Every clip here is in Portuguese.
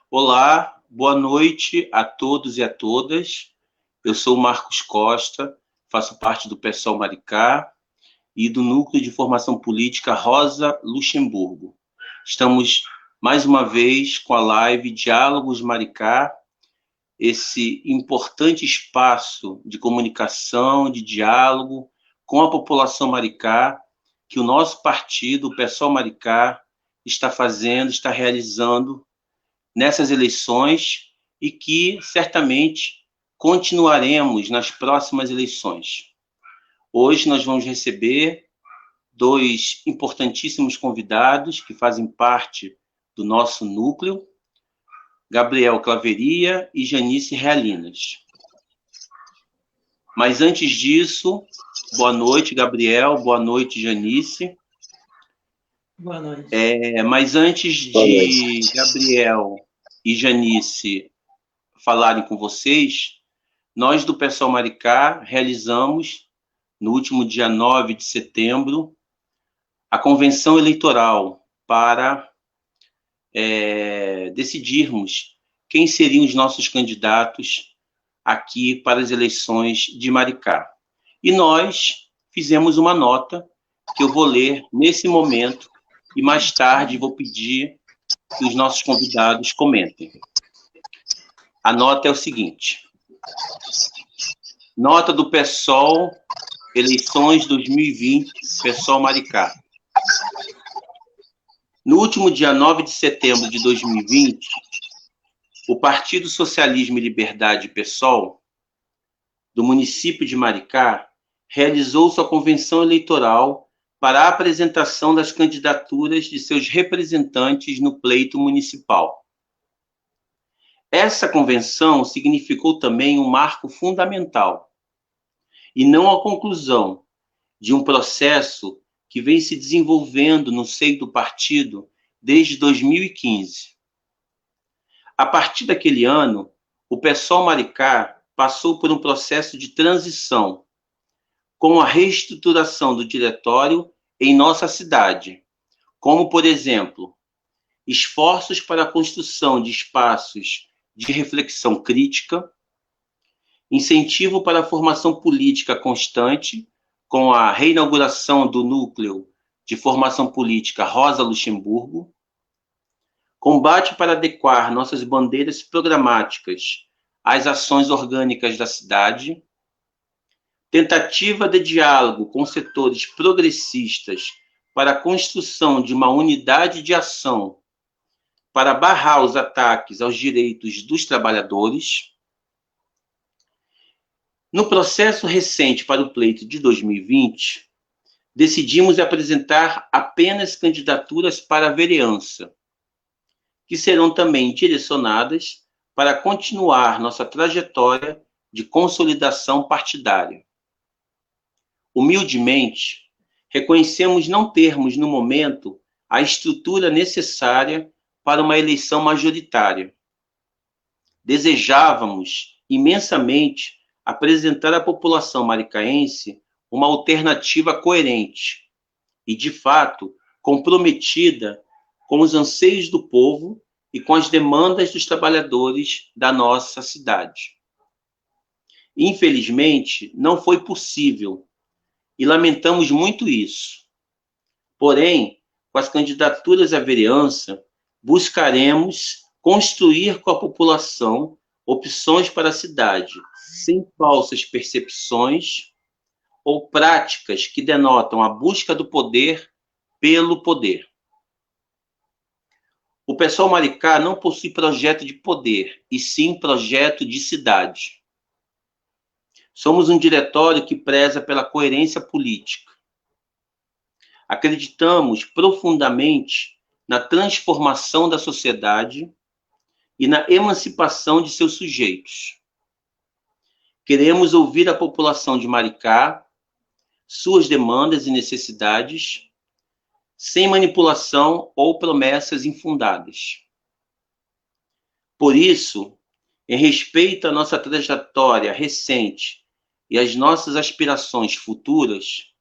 Olá, boa noite a todos e a todas. Eu sou o Marcos Costa, faço parte do PSOL Maricá e do Núcleo de Formação Política Rosa Luxemburgo. Estamos mais uma vez com a live Diálogos Maricá, esse importante espaço de comunicação, de diálogo com a população maricá, que o nosso partido, o PSOL Maricá, está fazendo, está realizando nessas eleições e que certamente continuaremos nas próximas eleições. Hoje nós vamos receber dois importantíssimos convidados que fazem parte do nosso núcleo, Gabriel Claveria e Janice Realinas. Mas antes disso, boa noite, Gabriel, boa noite, Janice. Boa noite. Mas antes de Gabriel e Janice falarem com vocês, nós do PSOL Maricá realizamos, no último dia 9 de setembro, a convenção eleitoral para decidirmos quem seriam os nossos candidatos aqui para as eleições de Maricá. E nós fizemos uma nota que eu vou ler nesse momento e mais tarde vou pedir que os nossos convidados comentem. A nota é o seguinte: nota do PSOL, eleições 2020, PSOL Maricá. No último dia 9 de setembro de 2020, o Partido Socialismo e Liberdade PSOL, do município de Maricá, realizou sua convenção eleitoral para a apresentação das candidaturas de seus representantes no pleito municipal. Essa convenção significou também um marco fundamental, e não a conclusão de um processo que vem se desenvolvendo no seio do partido desde 2015. A partir daquele ano, o PSOL Maricá passou por um processo de transição, com a reestruturação do diretório em nossa cidade, como, por exemplo, esforços para a construção de espaços de reflexão crítica, incentivo para a formação política constante, com a reinauguração do núcleo de formação política Rosa Luxemburgo, combate para adequar nossas bandeiras programáticas às ações orgânicas da cidade, tentativa de diálogo com setores progressistas para a construção de uma unidade de ação para barrar os ataques aos direitos dos trabalhadores. No processo recente para o pleito de 2020, decidimos apresentar apenas candidaturas para a vereança, que serão também direcionadas para continuar nossa trajetória de consolidação partidária. Humildemente, reconhecemos não termos, no momento, a estrutura necessária para uma eleição majoritária. Desejávamos imensamente apresentar à população maricaense uma alternativa coerente e, de fato, comprometida com os anseios do povo e com as demandas dos trabalhadores da nossa cidade. Infelizmente, não foi possível e lamentamos muito isso. Porém, com as candidaturas à vereança, buscaremos construir com a população opções para a cidade, sem falsas percepções ou práticas que denotam a busca do poder pelo poder. O PSOL Maricá não possui projeto de poder, e sim projeto de cidade. Somos um diretório que preza pela coerência política. Acreditamos profundamente na transformação da sociedade e na emancipação de seus sujeitos. Queremos ouvir a população de Maricá, suas demandas e necessidades, sem manipulação ou promessas infundadas. Por isso, em respeito à nossa trajetória recente e às nossas aspirações futuras,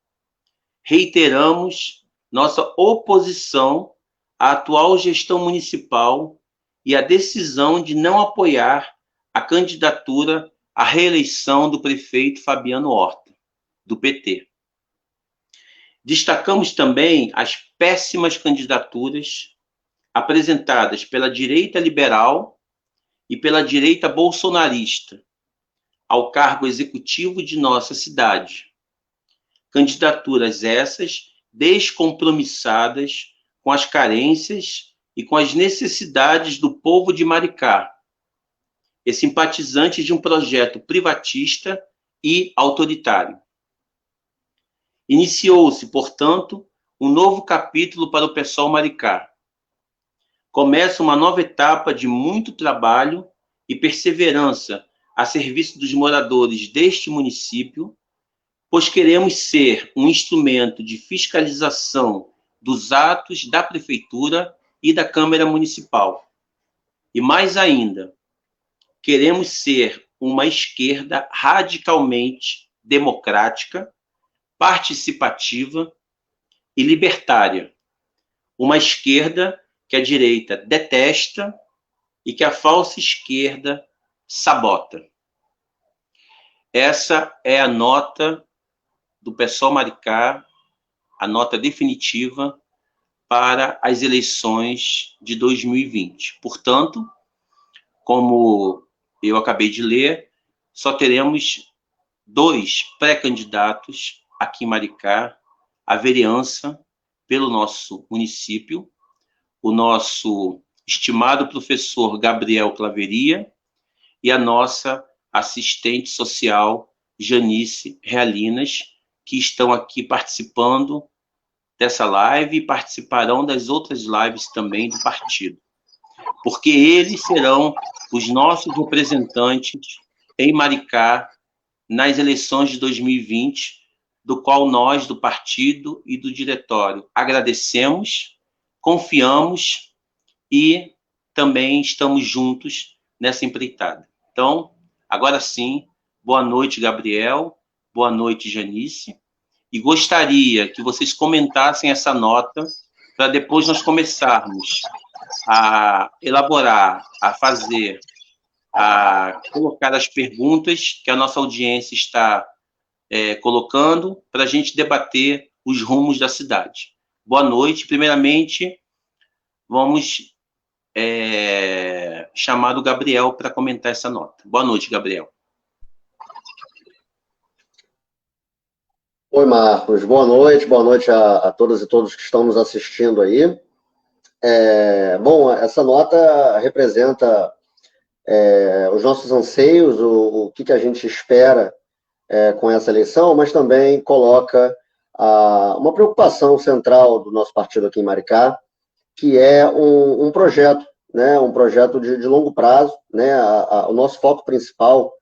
reiteramos nossa oposição à atual gestão municipal e a decisão de não apoiar a candidatura à reeleição do prefeito Fabiano Horta, do PT. Destacamos também as péssimas candidaturas apresentadas pela direita liberal e pela direita bolsonarista ao cargo executivo de nossa cidade. Candidaturas essas descompromissadas com as carências e com as necessidades do povo de Maricá, e simpatizantes de um projeto privatista e autoritário. Iniciou-se, portanto, um novo capítulo para o PSOL Maricá. Começa uma nova etapa de muito trabalho e perseverança a serviço dos moradores deste município, pois queremos ser um instrumento de fiscalização dos atos da Prefeitura e da Câmara Municipal. E mais ainda, queremos ser uma esquerda radicalmente democrática, participativa e libertária. Uma esquerda que a direita detesta e que a falsa esquerda sabota. Essa é a nota do PSOL Maricá, a nota definitiva para as eleições de 2020. Portanto, como eu acabei de ler, só teremos 2 pré-candidatos aqui em Maricá, a vereança pelo nosso município, o nosso estimado professor Gabriel Claveria e a nossa assistente social Janice Realinas, que estão aqui participando dessa live e participarão das outras lives também do partido, porque eles serão os nossos representantes em Maricá nas eleições de 2020, do qual nós, do partido e do diretório, agradecemos, confiamos e também estamos juntos nessa empreitada. Então, agora sim, boa noite, Gabriel, boa noite, Janice, e gostaria que vocês comentassem essa nota para depois nós começarmos a elaborar, a fazer, a colocar as perguntas que a nossa audiência está colocando para a gente debater os rumos da cidade. Boa noite. Primeiramente, vamos chamar o Gabriel para comentar essa nota. Boa noite, Gabriel. Oi, Marcos. Boa noite a todas e todos que estão nos assistindo aí. Bom, essa nota representa os nossos anseios, o que a gente espera com essa eleição, mas também coloca uma preocupação central do nosso partido aqui em Maricá, que é um projeto, né, um projeto de longo prazo, né, o nosso foco principal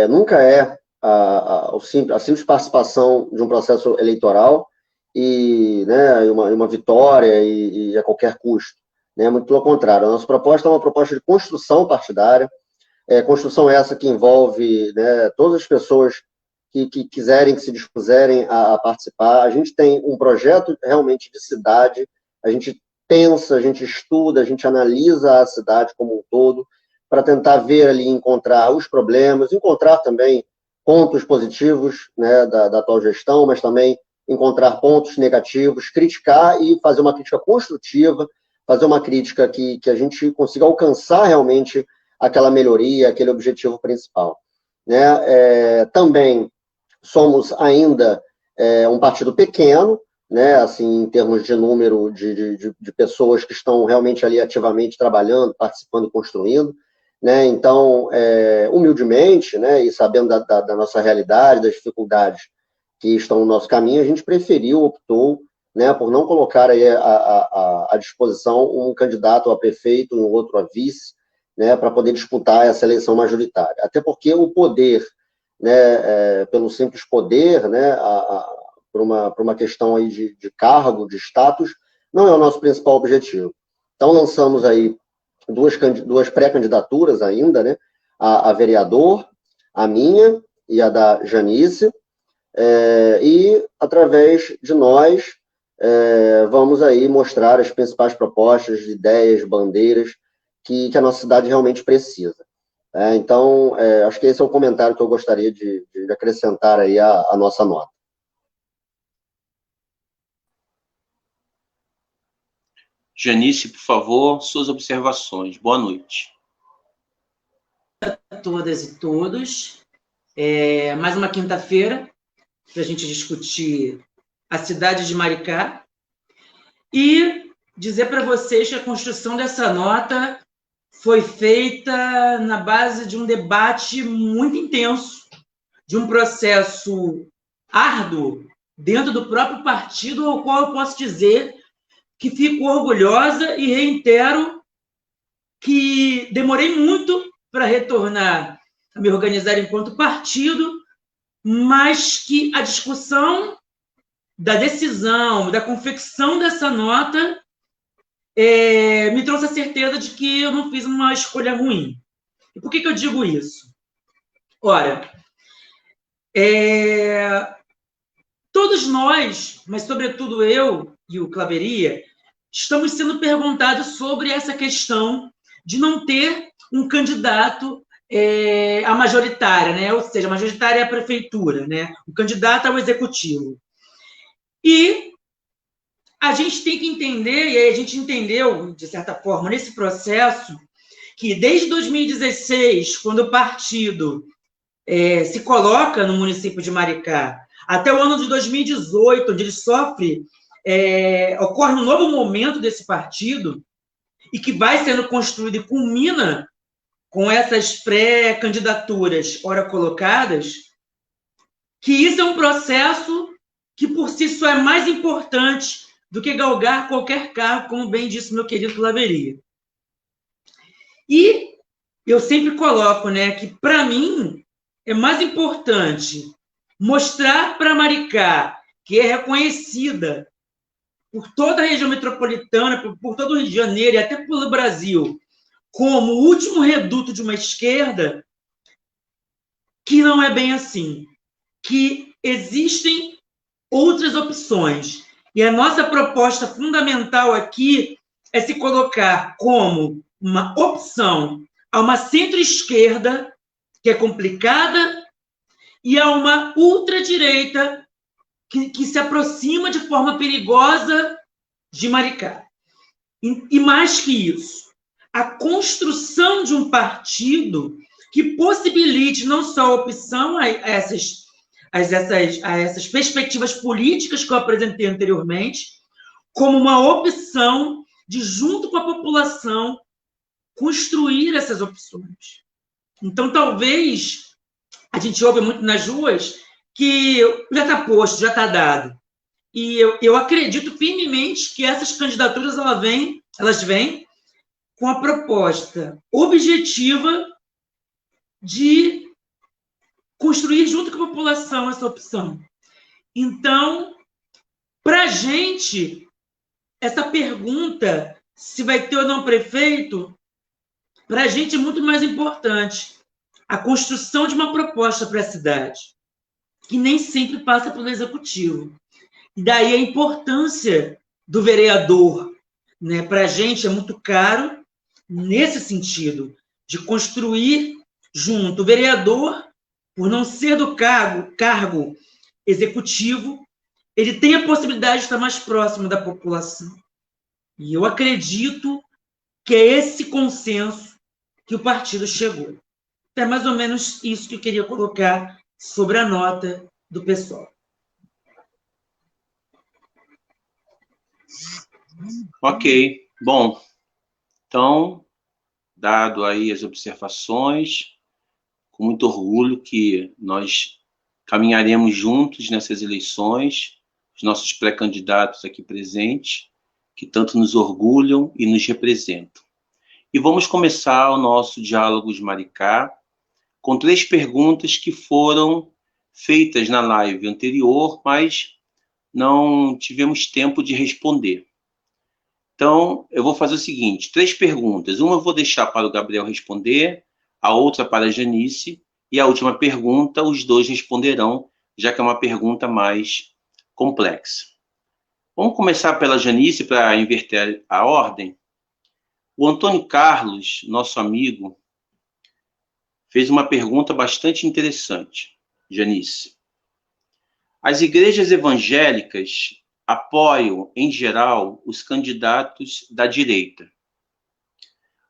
nunca é a simples participação de um processo eleitoral e, né, uma vitória e a qualquer custo, né, muito pelo contrário. A nossa proposta é uma proposta de construção partidária, construção essa que envolve, né, todas as pessoas que quiserem, que se dispuserem a participar. A gente tem um projeto realmente de cidade, a gente pensa, a gente estuda, a gente analisa a cidade como um todo, para tentar ver ali, encontrar os problemas, encontrar também pontos positivos, né, da atual gestão, mas também encontrar pontos negativos, criticar e fazer uma crítica construtiva, fazer uma crítica que a gente consiga alcançar realmente aquela melhoria, aquele objetivo principal, né? Também somos ainda um partido pequeno, né, assim, em termos de número de pessoas que estão realmente ali ativamente trabalhando, participando e construindo, né? Então, humildemente, né, e sabendo da nossa realidade, das dificuldades que estão no nosso caminho, a gente optou, né, por não colocar aí à disposição um candidato a prefeito e um outro a vice, né, para poder disputar essa eleição majoritária. Até porque o poder, né, pelo simples poder, né, por uma questão aí de cargo, de status, não é o nosso principal objetivo. Então, lançamos aí duas pré-candidaturas ainda, né, a vereador, a minha e a da Janice, e através de nós vamos aí mostrar as principais propostas, ideias, bandeiras que a nossa cidade realmente precisa. Então, acho que esse é o comentário que eu gostaria de acrescentar aí à nossa nota. Janice, por favor, suas observações. Boa noite. A todas e todos. Mais uma quinta-feira para a gente discutir a cidade de Maricá e dizer para vocês que a construção dessa nota foi feita na base de um debate muito intenso, de um processo árduo dentro do próprio partido, ao qual eu posso dizer que fico orgulhosa e reitero que demorei muito para retornar a me organizar enquanto partido, mas que a discussão da decisão, da confecção dessa nota, me trouxe a certeza de que eu não fiz uma escolha ruim. E por que eu digo isso? Ora, todos nós, mas sobretudo eu e o Claveria, estamos sendo perguntados sobre essa questão de não ter um candidato à majoritária, né? Ou seja, a majoritária é a prefeitura, né? O candidato ao executivo. E a gente tem que entender, e aí a gente entendeu, de certa forma, nesse processo, que desde 2016, quando o partido se coloca no município de Maricá, até o ano de 2018, onde ele ocorre um novo momento desse partido, e que vai sendo construído e culmina com essas pré-candidaturas ora colocadas, que isso é um processo que por si só é mais importante do que galgar qualquer cargo, como bem disse meu querido Claveria. E eu sempre coloco, né, que para mim é mais importante mostrar para Maricá, que é reconhecida por toda a região metropolitana, por todo o Rio de Janeiro e até pelo Brasil, como o último reduto de uma esquerda, que não é bem assim, que existem outras opções. E a nossa proposta fundamental aqui é se colocar como uma opção a uma centro-esquerda, que é complicada, e a uma ultradireita, que se aproxima de forma perigosa de Maricá. E mais que isso, a construção de um partido que possibilite não só a opção a essas perspectivas políticas que eu apresentei anteriormente, como uma opção de, junto com a população, construir essas opções. Então, talvez, a gente ouve muito nas ruas que já está posto, já está dado. E eu acredito firmemente que essas candidaturas elas vêm com a proposta objetiva de construir junto com a população essa opção. Então, para a gente, essa pergunta, se vai ter ou não prefeito, para a gente é muito mais importante a construção de uma proposta para a cidade, que nem sempre passa pelo executivo. E daí a importância do vereador, né? Para a gente é muito caro nesse sentido, de construir junto. O vereador, por não ser do cargo executivo, ele tem a possibilidade de estar mais próximo da população. E eu acredito que é esse consenso que o partido chegou. É mais ou menos isso que eu queria colocar sobre a nota do pessoal. Ok. Bom, então, dado aí as observações, com muito orgulho que nós caminharemos juntos nessas eleições, os nossos pré-candidatos aqui presentes, que tanto nos orgulham e nos representam. E vamos começar o nosso Diálogo de Maricá com 3 perguntas que foram feitas na live anterior, mas não tivemos tempo de responder. Então, eu vou fazer o seguinte, 3 perguntas. Uma eu vou deixar para o Gabriel responder, a outra para a Janice, e a última pergunta os 2 responderão, já que é uma pergunta mais complexa. Vamos começar pela Janice para inverter a ordem. O Antônio Carlos, nosso amigo, fez uma pergunta bastante interessante, Janice. As igrejas evangélicas apoiam, em geral, os candidatos da direita.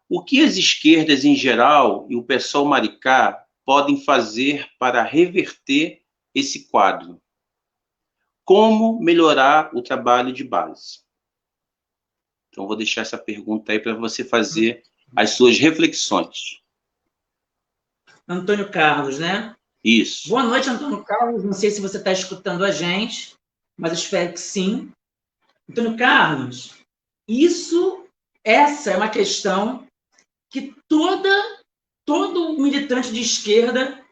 O que as esquerdas, em geral, e o pessoal Maricá podem fazer para reverter esse quadro? Como melhorar o trabalho de base? Então, vou deixar essa pergunta aí para você fazer as suas reflexões. Antônio Carlos, né? Isso. Boa noite, Antônio Carlos. Não sei se você está escutando a gente, mas eu espero que sim. Antônio Carlos, essa é uma questão que todo militante de esquerda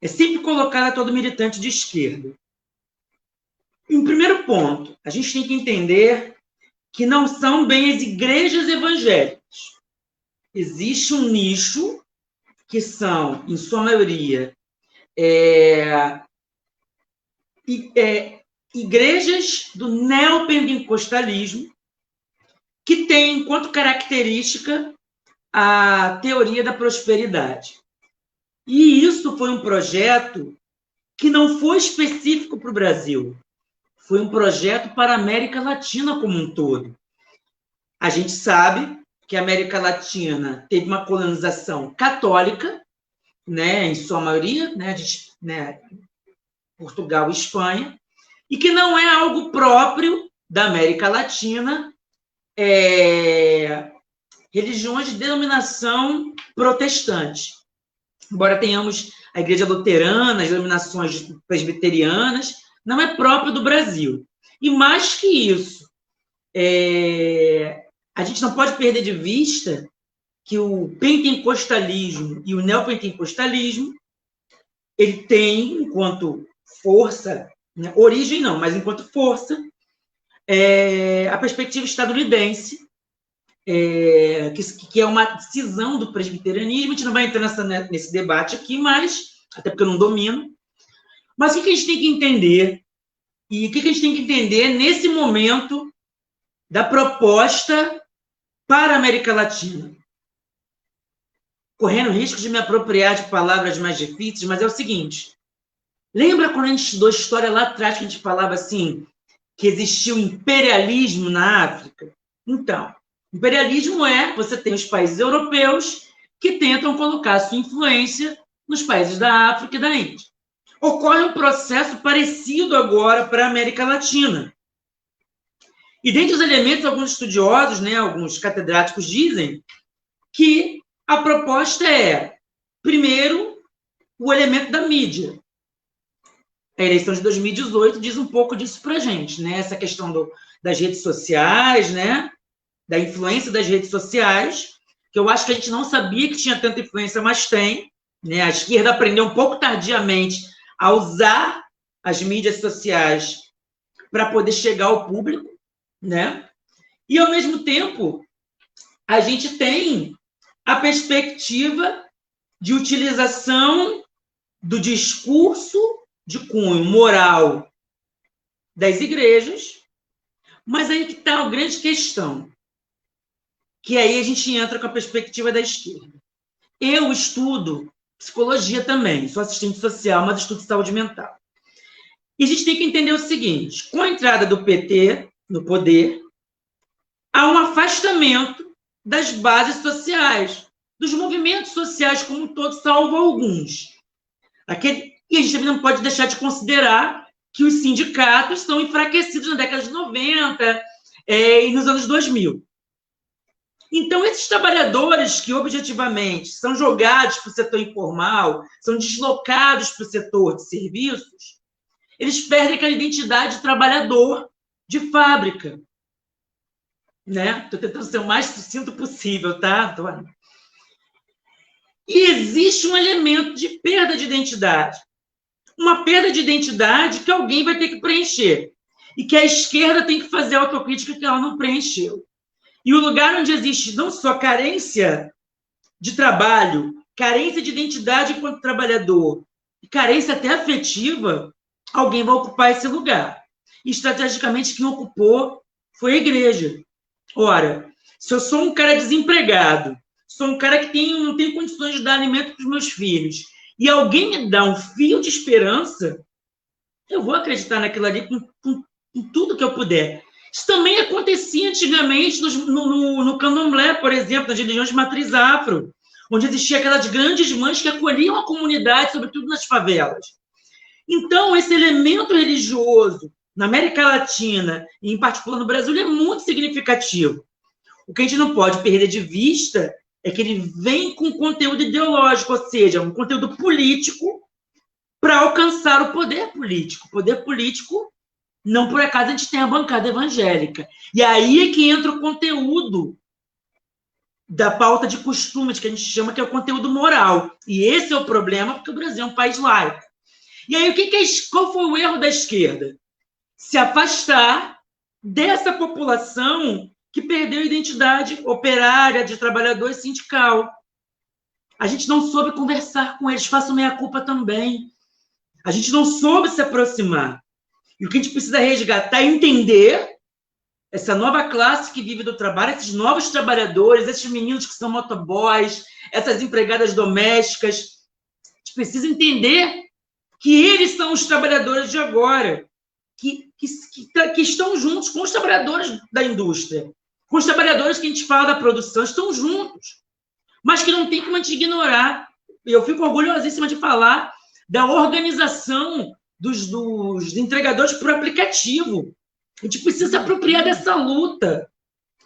é sempre colocada todo militante de esquerda. Em primeiro ponto, a gente tem que entender que não são bem as igrejas evangélicas. Existe um nicho que são, em sua maioria, igrejas do neopentecostalismo, que tem enquanto característica a teoria da prosperidade. E isso foi um projeto que não foi específico para o Brasil, foi um projeto para a América Latina como um todo. A gente sabe que a América Latina teve uma colonização católica, né, em sua maioria, Portugal e Espanha, e que não é algo próprio da América Latina, religiões de denominação protestante. Embora tenhamos a Igreja Luterana, as denominações presbiterianas, não é próprio do Brasil. E mais que isso, a gente não pode perder de vista que o pentecostalismo e o neopentecostalismo, ele tem, enquanto força, né, origem não, mas enquanto força, a perspectiva estadunidense, que é uma cisão do presbiterianismo. A gente não vai entrar nesse debate aqui, mas, até porque eu não domino. Mas o que a gente tem que entender, e o que a gente tem que entender nesse momento da proposta para a América Latina? Correndo o risco de me apropriar de palavras mais difíceis, mas é o seguinte: lembra quando a gente estudou história lá atrás, que a gente falava assim, que existia o imperialismo na África? Então, imperialismo você tem os países europeus que tentam colocar sua influência nos países da África e da Índia. Ocorre um processo parecido agora para a América Latina. E dentre os elementos, alguns estudiosos, alguns catedráticos dizem que a proposta primeiro, o elemento da mídia. A eleição de 2018 diz um pouco disso para a gente, essa questão das redes sociais, da influência das redes sociais, que eu acho que a gente não sabia que tinha tanta influência, mas tem. A esquerda aprendeu um pouco tardiamente a usar as mídias sociais para poder chegar ao público, E, ao mesmo tempo, a gente tem a perspectiva de utilização do discurso de cunho moral das igrejas, mas aí que está a grande questão, que aí a gente entra com a perspectiva da esquerda. Eu estudo psicologia também, sou assistente social, mas estudo saúde mental. E a gente tem que entender o seguinte: com a entrada do PT no poder, há um afastamento das bases sociais, dos movimentos sociais como um todo, salvo alguns. E a gente também não pode deixar de considerar que os sindicatos estão enfraquecidos na década de 90 e nos anos 2000. Então, esses trabalhadores que, objetivamente, são jogados para o setor informal, são deslocados para o setor de serviços, eles perdem aquela identidade de trabalhador de fábrica. Estou tentando ser o mais sucinto possível, tá, Antônio? E existe um elemento de perda de identidade. Uma perda de identidade que alguém vai ter que preencher. E que a esquerda tem que fazer a autocrítica que ela não preencheu. E o lugar onde existe não só carência de trabalho, carência de identidade enquanto trabalhador, e carência até afetiva, alguém vai ocupar esse lugar. E, estrategicamente, quem ocupou foi a igreja. Ora, Se eu sou um cara desempregado, sou um cara que não tem condições de dar alimento para os meus filhos, e alguém me dá um fio de esperança, eu vou acreditar naquilo ali com tudo que eu puder. Isso também acontecia antigamente no candomblé, por exemplo, nas religiões de matriz afro, onde existiam aquelas grandes mães que acolhiam a comunidade, sobretudo nas favelas. Então, esse elemento religioso, na América Latina, e em particular no Brasil, ele é muito significativo. O que a gente não pode perder de vista é que ele vem com conteúdo ideológico, ou seja, um conteúdo político para alcançar o poder político. O poder político, não por acaso, a gente tem a bancada evangélica. E aí é que entra o conteúdo da pauta de costumes, que a gente chama que é o conteúdo moral. E esse é o problema, porque o Brasil é um país laico. E aí, qual foi o erro da esquerda? Se afastar dessa população que perdeu a identidade operária, de trabalhador e sindical. A gente não soube conversar com eles, faço meia-culpa também. A gente não soube se aproximar. E o que a gente precisa resgatar é entender essa nova classe que vive do trabalho, esses novos trabalhadores, esses meninos que são motoboys, essas empregadas domésticas. A gente precisa entender que eles são os trabalhadores de agora, que estão juntos com os trabalhadores da indústria, com os trabalhadores que a gente fala da produção, estão juntos, mas que não tem como a gente ignorar. Eu fico orgulhosíssima de falar da organização dos entregadores por aplicativo. A gente precisa se apropriar dessa luta.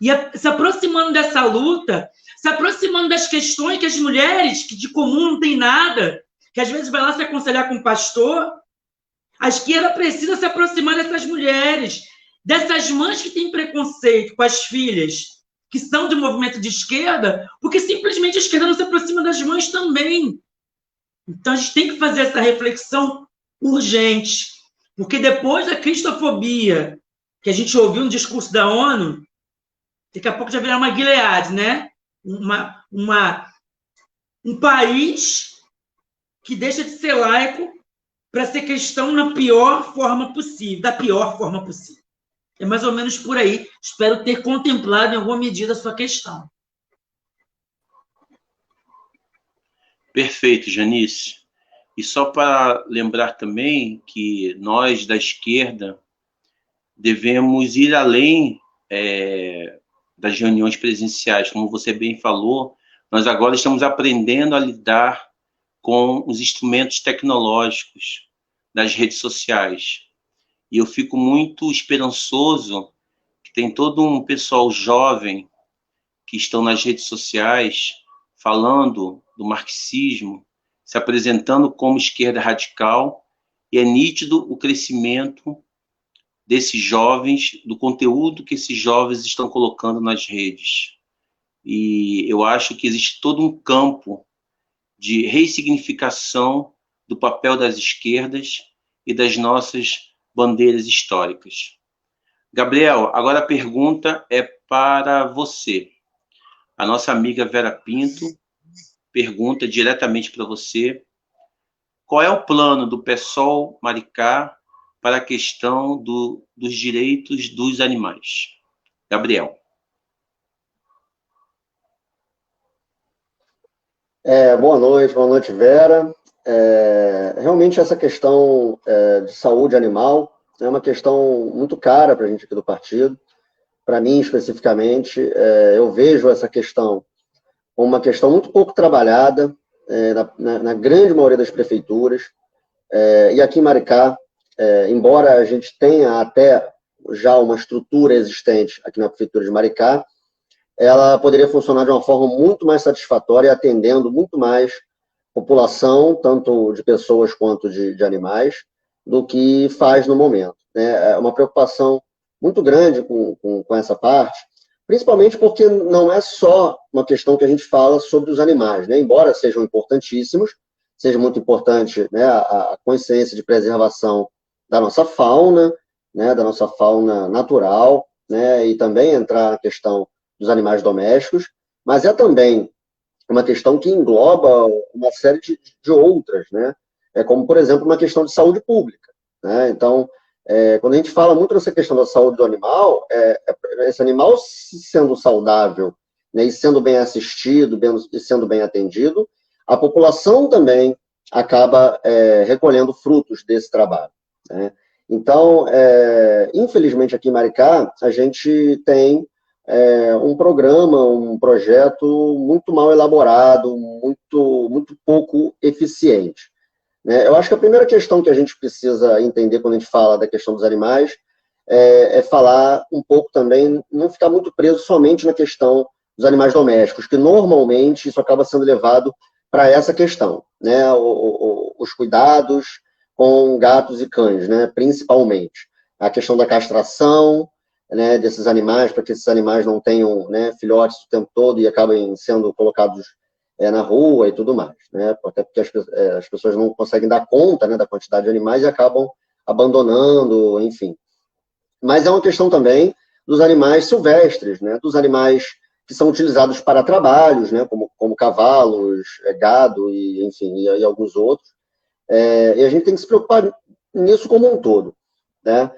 E se aproximando dessa luta, se aproximando das questões que as mulheres, que de comum não tem nada, que às vezes vai lá se aconselhar com o pastor, a esquerda precisa se aproximar dessas mulheres, dessas mães que têm preconceito com as filhas, que são de movimento de esquerda, porque simplesmente a esquerda não se aproxima das mães também. Então, a gente tem que fazer essa reflexão urgente, porque depois da cristofobia que a gente ouviu no discurso da ONU, daqui a pouco já virá uma Gilead, né? Um país que deixa de ser laico para ser cristão da pior forma possível. É mais ou menos por aí. Espero ter contemplado em alguma medida a sua questão. Perfeito, Janice. E só para lembrar também que nós, da esquerda, devemos ir além das reuniões presenciais. Como você bem falou, nós agora estamos aprendendo a lidar com os instrumentos tecnológicos das redes sociais. E eu fico muito esperançoso que tem todo um pessoal jovem que estão nas redes sociais falando do marxismo, se apresentando como esquerda radical, e é nítido o crescimento desses jovens, do conteúdo que esses jovens estão colocando nas redes. E eu acho que existe todo um campo de ressignificação do papel das esquerdas e das nossas bandeiras históricas. Gabriel, agora a pergunta é para você. A nossa amiga Vera Pinto pergunta diretamente para você: qual é o plano do PSOL Maricá para a questão dos direitos dos animais? Gabriel. Boa noite, Vera. Realmente essa questão de saúde animal é uma questão muito cara para a gente aqui do partido. Para mim, especificamente, eu vejo essa questão como uma questão muito pouco trabalhada na grande maioria das prefeituras. E aqui em Maricá, embora a gente tenha até já uma estrutura existente aqui na prefeitura de Maricá, ela poderia funcionar de uma forma muito mais satisfatória, atendendo muito mais população, tanto de pessoas quanto de animais, do que faz no momento. É uma preocupação muito grande com essa parte, principalmente porque não é só uma questão que a gente fala sobre os animais, né? Embora sejam importantíssimos, seja muito importante, né, a consciência de preservação da nossa fauna, né, da nossa fauna natural, né, e também entrar na questão dos animais domésticos, mas é também uma questão que engloba uma série de outras, né? Como, por exemplo, uma questão de saúde pública, né? Então, Quando a gente fala muito nessa questão da saúde do animal, esse animal sendo saudável, né, e sendo bem assistido, e sendo bem atendido, a população também acaba recolhendo frutos desse trabalho, né? Então, infelizmente aqui em Maricá, a gente tem um programa, um projeto muito mal elaborado, muito pouco eficiente, né? Eu acho que a primeira questão que a gente precisa entender quando a gente fala da questão dos animais é falar um pouco também, não ficar muito preso somente na questão dos animais domésticos, que normalmente isso acaba sendo levado para essa questão, né? Os cuidados com gatos e cães, né? Principalmente. A questão da castração, né, desses animais, para que esses animais não tenham, né, filhotes o tempo todo e acabem sendo colocados na rua e tudo mais, né? Até porque as pessoas não conseguem dar conta, né, da quantidade de animais e acabam abandonando, enfim. Mas é uma questão também dos animais silvestres, né, dos animais que são utilizados para trabalhos, né, como cavalos, gado e, enfim, e alguns outros. E a gente tem que se preocupar nisso como um todo, né?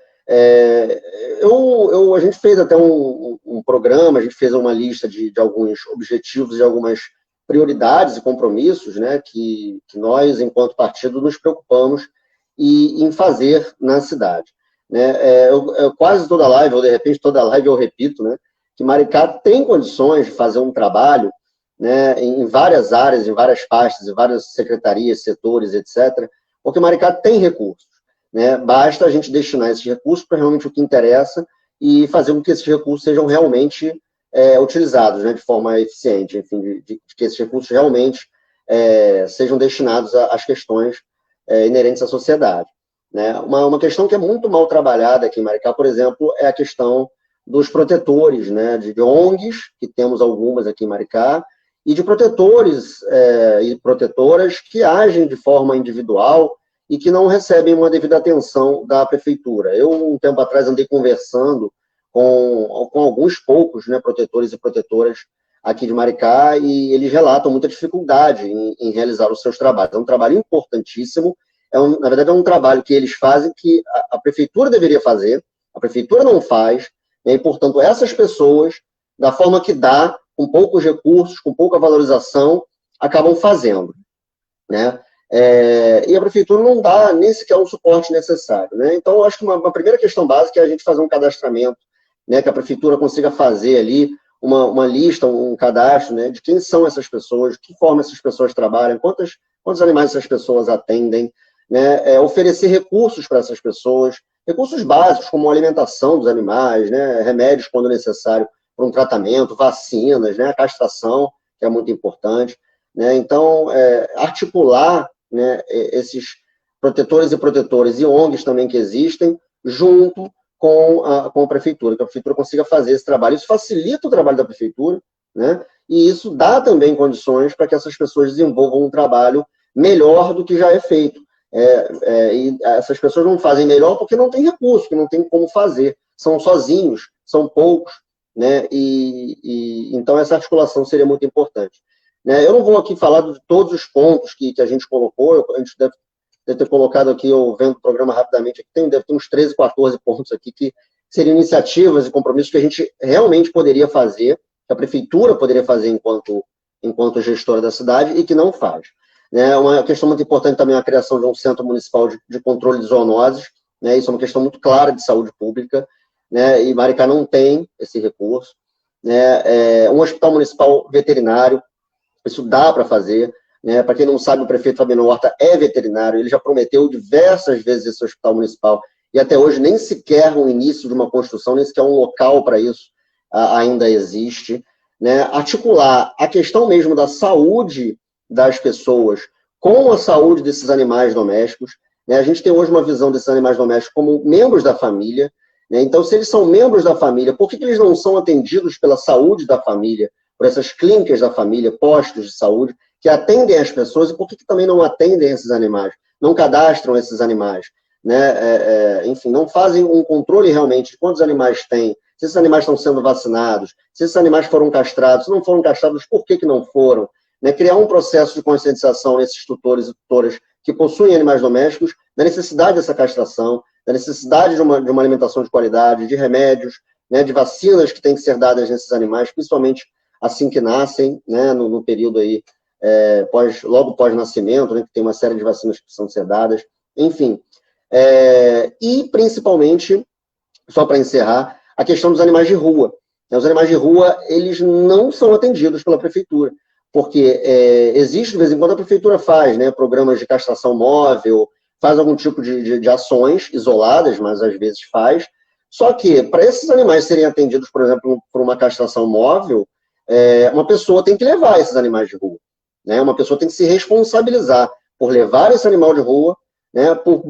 A gente fez até um programa, a gente fez uma lista de alguns objetivos e algumas prioridades e compromissos, né, que nós, enquanto partido, nos preocupamos em fazer na cidade, né? Quase toda live, ou de repente toda live eu repito, né, que Maricá tem condições de fazer um trabalho, né, em várias áreas, em várias pastas, em várias secretarias, setores, etc., porque Maricá tem recursos, né? Basta a gente destinar esses recursos para realmente o que interessa e fazer com que esses recursos sejam realmente utilizados, né, de forma eficiente, enfim, de que esses recursos realmente sejam destinados às questões inerentes à sociedade, né? Uma questão que é muito mal trabalhada aqui em Maricá, por exemplo, é a questão dos protetores, né, de ONGs, que temos algumas aqui em Maricá, e de protetores e protetoras que agem de forma individual e que não recebem uma devida atenção da prefeitura. Eu, um tempo atrás, andei conversando com alguns poucos, né, protetores e protetoras aqui de Maricá, e eles relatam muita dificuldade em realizar os seus trabalhos. É um trabalho importantíssimo, na verdade é um trabalho que eles fazem que a prefeitura deveria fazer, a prefeitura não faz, né, e, portanto, essas pessoas, da forma que dá, com poucos recursos, com pouca valorização, acabam fazendo, né? E a prefeitura não dá nem sequer o suporte necessário, né? Então, eu acho que uma primeira questão básica é a gente fazer um cadastramento, né, que a prefeitura consiga fazer ali uma lista, um cadastro, né, de quem são essas pessoas, de que forma essas pessoas trabalham, quantos animais essas pessoas atendem, né, oferecer recursos para essas pessoas, recursos básicos, como alimentação dos animais, né, remédios quando necessário para um tratamento, vacinas, né, a castração, que é muito importante, né? Então, articular, né, esses protetores e protetoras e ONGs também que existem, junto com a prefeitura, que a prefeitura consiga fazer esse trabalho. Isso facilita o trabalho da prefeitura, né? E isso dá também condições para que essas pessoas desenvolvam um trabalho melhor do que já é feito. E essas pessoas não fazem melhor porque não tem recurso, que não tem como fazer. São sozinhos, são poucos, né? Então essa articulação seria muito importante, né? Eu não vou aqui falar de todos os pontos que a gente colocou, a gente deve ter colocado aqui, eu vendo o programa rapidamente, deve ter uns 13, 14 pontos aqui que seriam iniciativas e compromissos que a gente realmente poderia fazer, que a prefeitura poderia fazer enquanto gestora da cidade e que não faz, né? Uma questão muito importante também é a criação de um centro municipal de controle de zoonoses, né? Isso é uma questão muito clara de saúde pública, né? E Maricá não tem esse recurso, né? Um hospital municipal veterinário, isso dá para fazer, né? Para quem não sabe, o prefeito Fabiano Horta é veterinário, ele já prometeu diversas vezes esse hospital municipal, e até hoje nem sequer o início de uma construção, nem sequer um local para isso ainda existe, né? Articular a questão mesmo da saúde das pessoas com a saúde desses animais domésticos, né? A gente tem hoje uma visão desses animais domésticos como membros da família, né? Então, se eles são membros da família, por que eles não são atendidos pela saúde da família, por essas clínicas da família, postos de saúde, que atendem as pessoas, e por que também não atendem esses animais, não cadastram esses animais, né? Enfim, não fazem um controle realmente de quantos animais tem, se esses animais estão sendo vacinados, se esses animais foram castrados, se não foram castrados, por que não foram, né? Criar um processo de conscientização nesses tutores e tutoras que possuem animais domésticos, da necessidade dessa castração, da necessidade de uma alimentação de qualidade, de remédios, né, de vacinas que têm que ser dadas nesses animais, principalmente assim que nascem, né, no período aí, logo pós-nascimento, né, que tem uma série de vacinas que precisam ser dadas, enfim. E, principalmente, só para encerrar, a questão dos animais de rua. Os animais de rua, eles não são atendidos pela prefeitura, porque existe, de vez em quando, a prefeitura faz, né, programas de castração móvel, faz algum tipo de ações isoladas, mas às vezes faz. Só que, para esses animais serem atendidos, por exemplo, por uma castração móvel, uma pessoa tem que levar esses animais de rua, né? Uma pessoa tem que se responsabilizar por levar esse animal de rua, né, por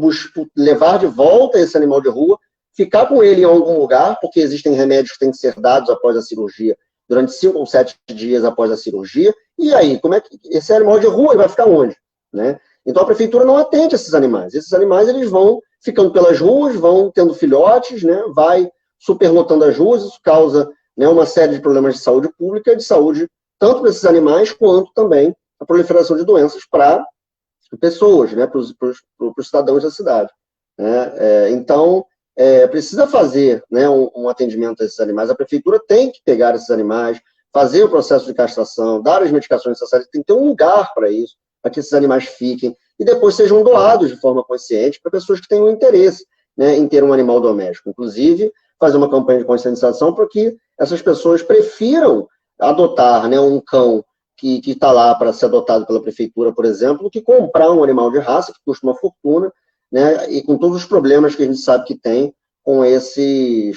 levar de volta esse animal de rua, ficar com ele em algum lugar, porque existem remédios que têm que ser dados após a cirurgia, durante 5 ou 7 dias após a cirurgia, e aí, como é que esse animal de rua ele vai ficar onde? Né? Então a prefeitura não atende esses animais. Esses animais eles vão ficando pelas ruas, vão tendo filhotes, né, vai superlotando as ruas, isso causa, né, uma série de problemas de saúde pública, de saúde tanto para esses animais, quanto também a proliferação de doenças para pessoas, né, para os cidadãos da cidade. Né? Então, precisa fazer, né, um atendimento a esses animais. A prefeitura tem que pegar esses animais, fazer o processo de castração, dar as medicações necessárias, tem que ter um lugar para isso, para que esses animais fiquem, e depois sejam doados de forma consciente para pessoas que tenham interesse, né, em ter um animal doméstico. Inclusive, fazer uma campanha de conscientização para que essas pessoas prefiram adotar, né, um cão que está lá para ser adotado pela prefeitura, por exemplo, do que comprar um animal de raça, que custa uma fortuna, né, e com todos os problemas que a gente sabe que tem com essas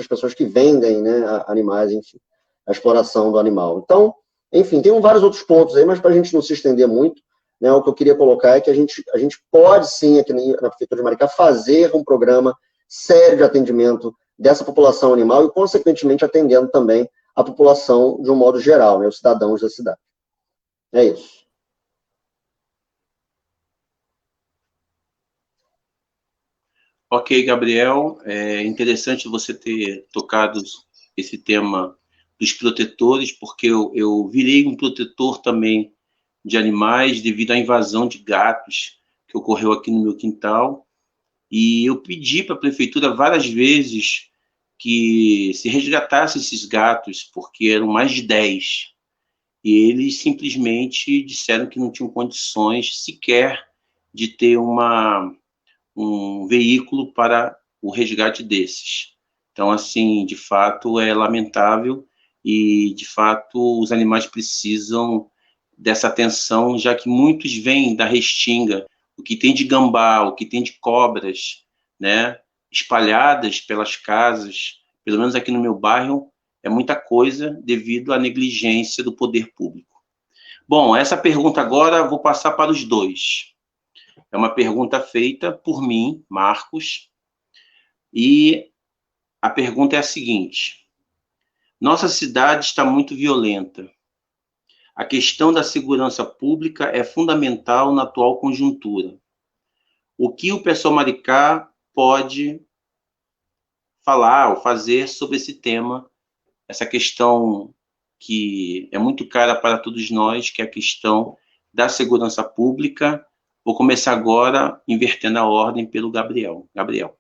pessoas que vendem, né, animais, enfim, a exploração do animal. Então, enfim, tem vários outros pontos aí, mas para a gente não se estender muito, né, o que eu queria colocar é que a gente pode sim, aqui na Prefeitura de Maricá, fazer um programa sério de atendimento dessa população animal e, consequentemente, atendendo também a população de um modo geral, né, os cidadãos da cidade. É isso. Ok, Gabriel, é interessante você ter tocado esse tema dos protetores, porque eu virei um protetor também de animais devido à invasão de gatos que ocorreu aqui no meu quintal, e eu pedi para a prefeitura várias vezes que se resgatasse esses gatos, porque eram mais de 10, e eles simplesmente disseram que não tinham condições sequer de ter um veículo para o resgate desses. Então, assim, de fato, é lamentável e, de fato, os animais precisam dessa atenção, já que muitos vêm da restinga, o que tem de gambá, o que tem de cobras, né, espalhadas pelas casas, pelo menos aqui no meu bairro, é muita coisa devido à negligência do poder público. Bom, essa pergunta agora vou passar para os dois. É uma pergunta feita por mim, Marcos, e a pergunta é a seguinte: nossa cidade está muito violenta. A questão da segurança pública é fundamental na atual conjuntura. O que o pessoal Maricá pode falar ou fazer sobre esse tema, essa questão que é muito cara para todos nós, que é a questão da segurança pública? Vou começar agora, invertendo a ordem, pelo Gabriel. Gabriel.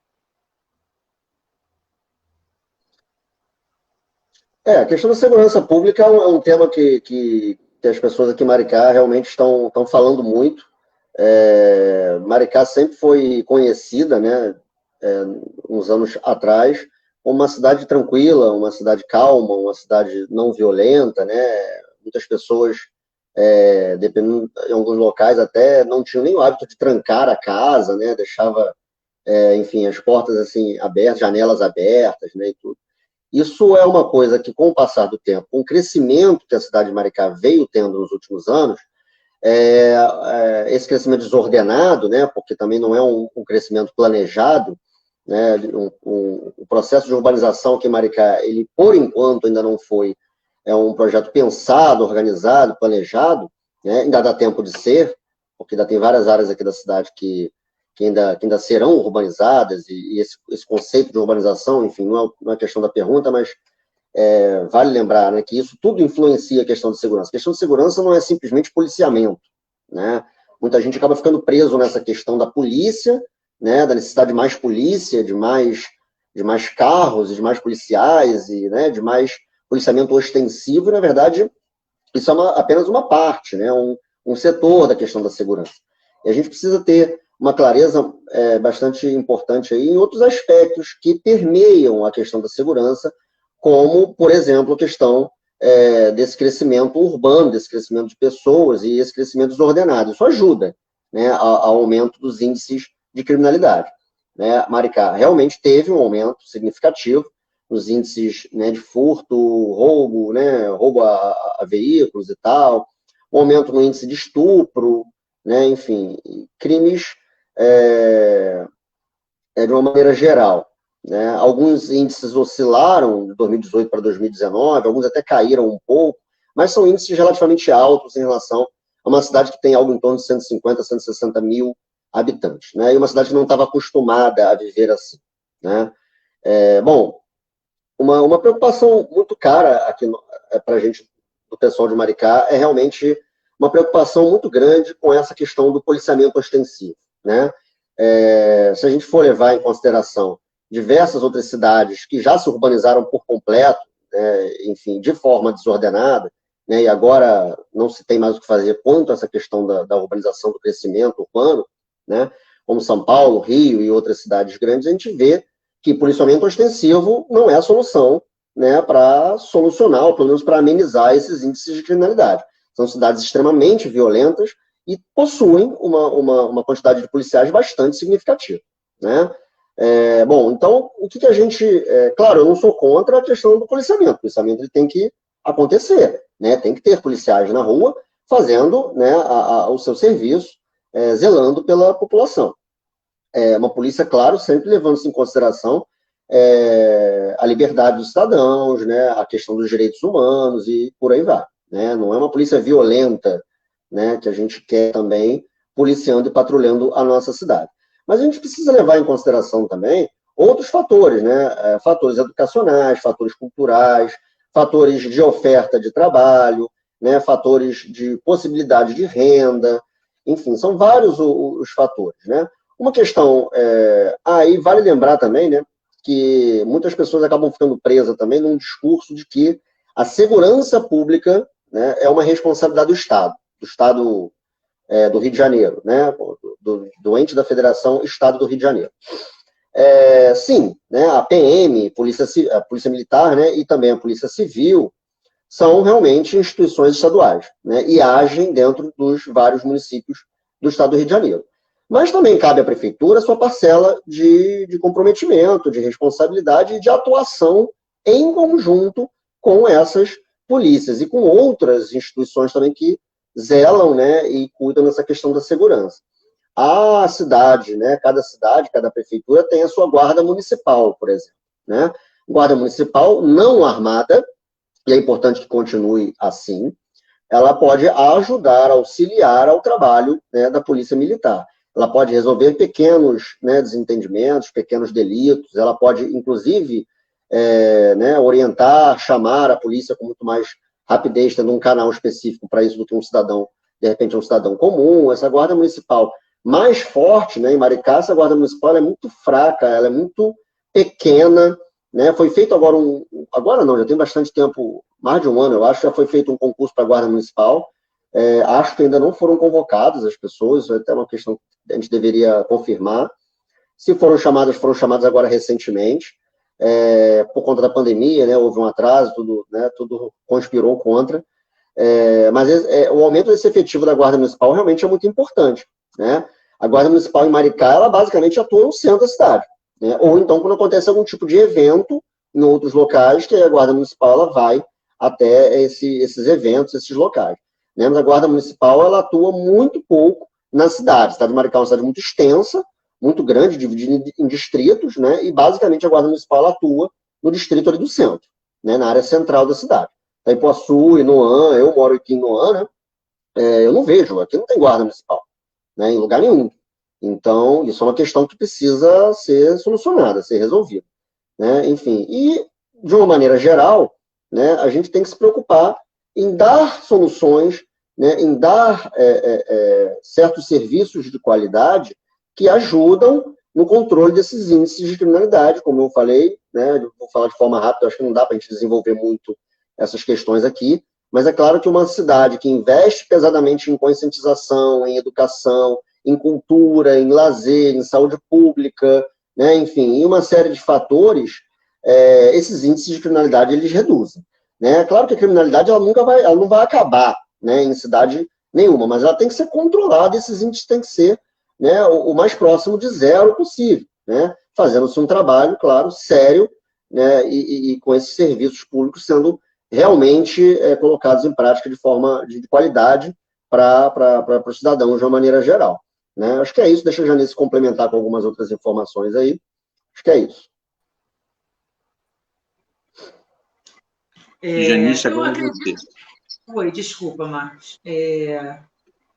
A questão da segurança pública é um tema que as pessoas aqui em Maricá realmente estão falando muito. Maricá sempre foi conhecida, né, uns anos atrás, como uma cidade tranquila, uma cidade calma, uma cidade não violenta, né? Muitas pessoas, dependendo em alguns locais, até não tinham nem o hábito de trancar a casa, né? Deixava, enfim, as portas assim abertas, janelas abertas, né? E tudo. Isso é uma coisa que, com o passar do tempo, com o crescimento que a cidade de Maricá veio tendo nos últimos anos, esse crescimento desordenado, né? Porque também não é um crescimento planejado, né? O processo de urbanização aqui em Maricá, ele, por enquanto, ainda não foi um projeto pensado, organizado, planejado, né? Ainda dá tempo de ser, porque ainda tem várias áreas aqui da cidade que ainda serão urbanizadas, e esse conceito de urbanização, enfim, não é questão da pergunta, mas vale lembrar, né, que isso tudo influencia a questão de segurança. A questão de segurança não é simplesmente policiamento, né? Muita gente acaba ficando preso nessa questão da polícia, né, da necessidade de mais polícia, de mais carros, de mais policiais, e, né, de mais policiamento ostensivo, e, na verdade, isso é apenas uma parte, né, um setor da questão da segurança. E a gente precisa ter uma clareza bastante importante aí em outros aspectos que permeiam a questão da segurança, como, por exemplo, a questão desse crescimento urbano, desse crescimento de pessoas e esse crescimento desordenado. Isso ajuda, né, ao aumento dos índices de criminalidade. Né? Maricá realmente teve um aumento significativo nos índices, né, de furto, roubo, né, roubo a veículos e tal, um aumento no índice de estupro, né, enfim, crimes de uma maneira geral. Né? Alguns índices oscilaram de 2018 para 2019, alguns até caíram um pouco, mas são índices relativamente altos em relação a uma cidade que tem algo em torno de 150, 160 mil habitantes, né? E uma cidade que não estava acostumada a viver assim. Né? Bom, uma preocupação muito cara aqui para a gente, do pessoal de Maricá, é realmente uma preocupação muito grande com essa questão do policiamento ostensivo. Né? Se a gente for levar em consideração diversas outras cidades que já se urbanizaram por completo, enfim, de forma desordenada, né, e agora não se tem mais o que fazer quanto a essa questão da urbanização, do crescimento urbano, né, como São Paulo, Rio e outras cidades grandes, a gente vê que policiamento ostensivo não é a solução, né, para solucionar, ou pelo menos para amenizar esses índices de criminalidade. São cidades extremamente violentas e possuem uma quantidade de policiais bastante significativa. Né? Bom, então, o que a gente... claro, eu não sou contra a questão do policiamento. O policiamento ele tem que acontecer. Né? Tem que ter policiais na rua fazendo, né, o seu serviço, zelando pela população. Uma polícia, claro, sempre levando-se em consideração a liberdade dos cidadãos, né, a questão dos direitos humanos e por aí vai. Né? Não é uma polícia violenta, né, que a gente quer também policiando e patrulhando a nossa cidade. Mas a gente precisa levar em consideração também outros fatores, né? Fatores educacionais, fatores culturais, fatores de oferta de trabalho, né? Fatores de possibilidade de renda, enfim, são vários os fatores. Né? Uma questão, aí vale lembrar também, né, que muitas pessoas acabam ficando presas também num discurso de que a segurança pública, né, é uma responsabilidade do Estado do Rio de Janeiro, né, do ente da Federação Estado do Rio de Janeiro. Sim, né, a PM, a Polícia Militar, né, e também a Polícia Civil são realmente instituições estaduais, né, e agem dentro dos vários municípios do Estado do Rio de Janeiro. Mas também cabe à Prefeitura a sua parcela de comprometimento, de responsabilidade e de atuação em conjunto com essas polícias e com outras instituições também que zelam, né, e cuidam dessa questão da segurança. A cidade, né, cada prefeitura tem a sua guarda municipal, por exemplo. Né? Guarda municipal não armada, e é importante que continue assim, ela pode ajudar, auxiliar ao trabalho, né, da polícia militar. Ela pode resolver pequenos, né, desentendimentos, pequenos delitos, ela pode, inclusive, né, orientar, chamar a polícia com muito mais rapidez, tendo um canal específico para isso do que um cidadão, de repente, um cidadão comum. Essa guarda municipal mais forte, né, em Maricá, essa guarda municipal é muito fraca, ela é muito pequena, né? Foi feito agora não, já tem bastante tempo, mais de um ano, eu acho, já foi feito um concurso para a guarda municipal. Acho que ainda não foram convocadas as pessoas, é até uma questão que a gente deveria confirmar. Se foram chamadas agora recentemente, por conta da pandemia, né, houve um atraso, tudo conspirou contra. Mas o aumento desse efetivo da Guarda Municipal realmente é muito importante. Né? A Guarda Municipal em Maricá, ela basicamente atua no centro da cidade. Né? Ou então, quando acontece algum tipo de evento em outros locais, que a Guarda Municipal ela vai até esses eventos, esses locais. Né? Mas a Guarda Municipal ela atua muito pouco na cidade. A cidade de Maricá é uma cidade muito extensa, muito grande, dividida em distritos, né? E basicamente a Guarda Municipal ela atua no distrito ali do centro, né? Na área central da cidade. Itaipuaçu e Noan, eu moro aqui em Noan, né? Eu não vejo, aqui não tem Guarda Municipal, né? Em lugar nenhum. Então, isso é uma questão que precisa ser solucionada, ser resolvida. Né? Enfim, e de uma maneira geral, né, a gente tem que se preocupar em dar soluções, né, em dar certos serviços de qualidade que ajudam no controle desses índices de criminalidade, como eu falei, né, vou falar de forma rápida, acho que não dá para a gente desenvolver muito essas questões aqui, mas é claro que uma cidade que investe pesadamente em conscientização, em educação, em cultura, em lazer, em saúde pública, né, enfim, em uma série de fatores, esses índices de criminalidade eles reduzem. Né? Claro que a criminalidade ela não vai acabar, né, em cidade nenhuma, mas ela tem que ser controlada, esses índices têm que ser, né, o mais próximo de zero possível, né, fazendo-se um trabalho, claro, sério, né, e com esses serviços públicos sendo realmente colocados em prática de forma de qualidade para os cidadãos de uma maneira geral. Né? Acho que é isso, deixa a Janice complementar com algumas outras informações aí. Acho que é isso. Janice, agora você. Oi, desculpa, Marcos.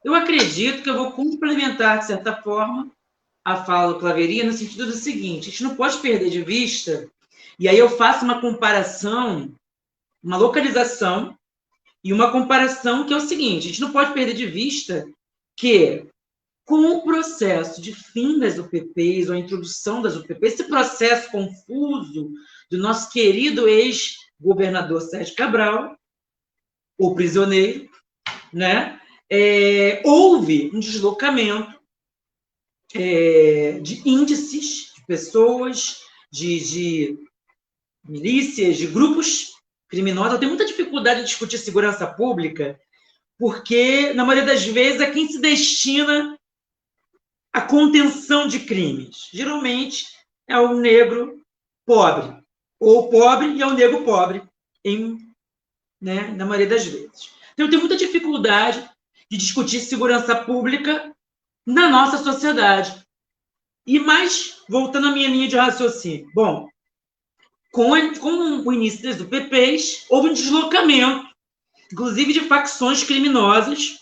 Eu acredito que eu vou complementar, de certa forma, a fala do Claveria no sentido do seguinte: a gente não pode perder de vista, e aí eu faço uma comparação, uma localização, e uma comparação que é o seguinte: a gente não pode perder de vista que, com o processo de fim das UPPs, ou a introdução das UPPs, esse processo confuso do nosso querido ex-governador Sérgio Cabral, o prisioneiro, né? Houve um deslocamento de índices de pessoas, de milícias, de grupos criminosos. Eu tenho muita dificuldade de discutir segurança pública, porque, na maioria das vezes, é quem se destina à contenção de crimes. Geralmente, é o negro pobre, ou o pobre e é o negro pobre, né, na maioria das vezes. Então, eu tenho muita dificuldade de discutir segurança pública na nossa sociedade. E mais, voltando à minha linha de raciocínio. Bom, com o início das UPPs, houve um deslocamento, inclusive de facções criminosas,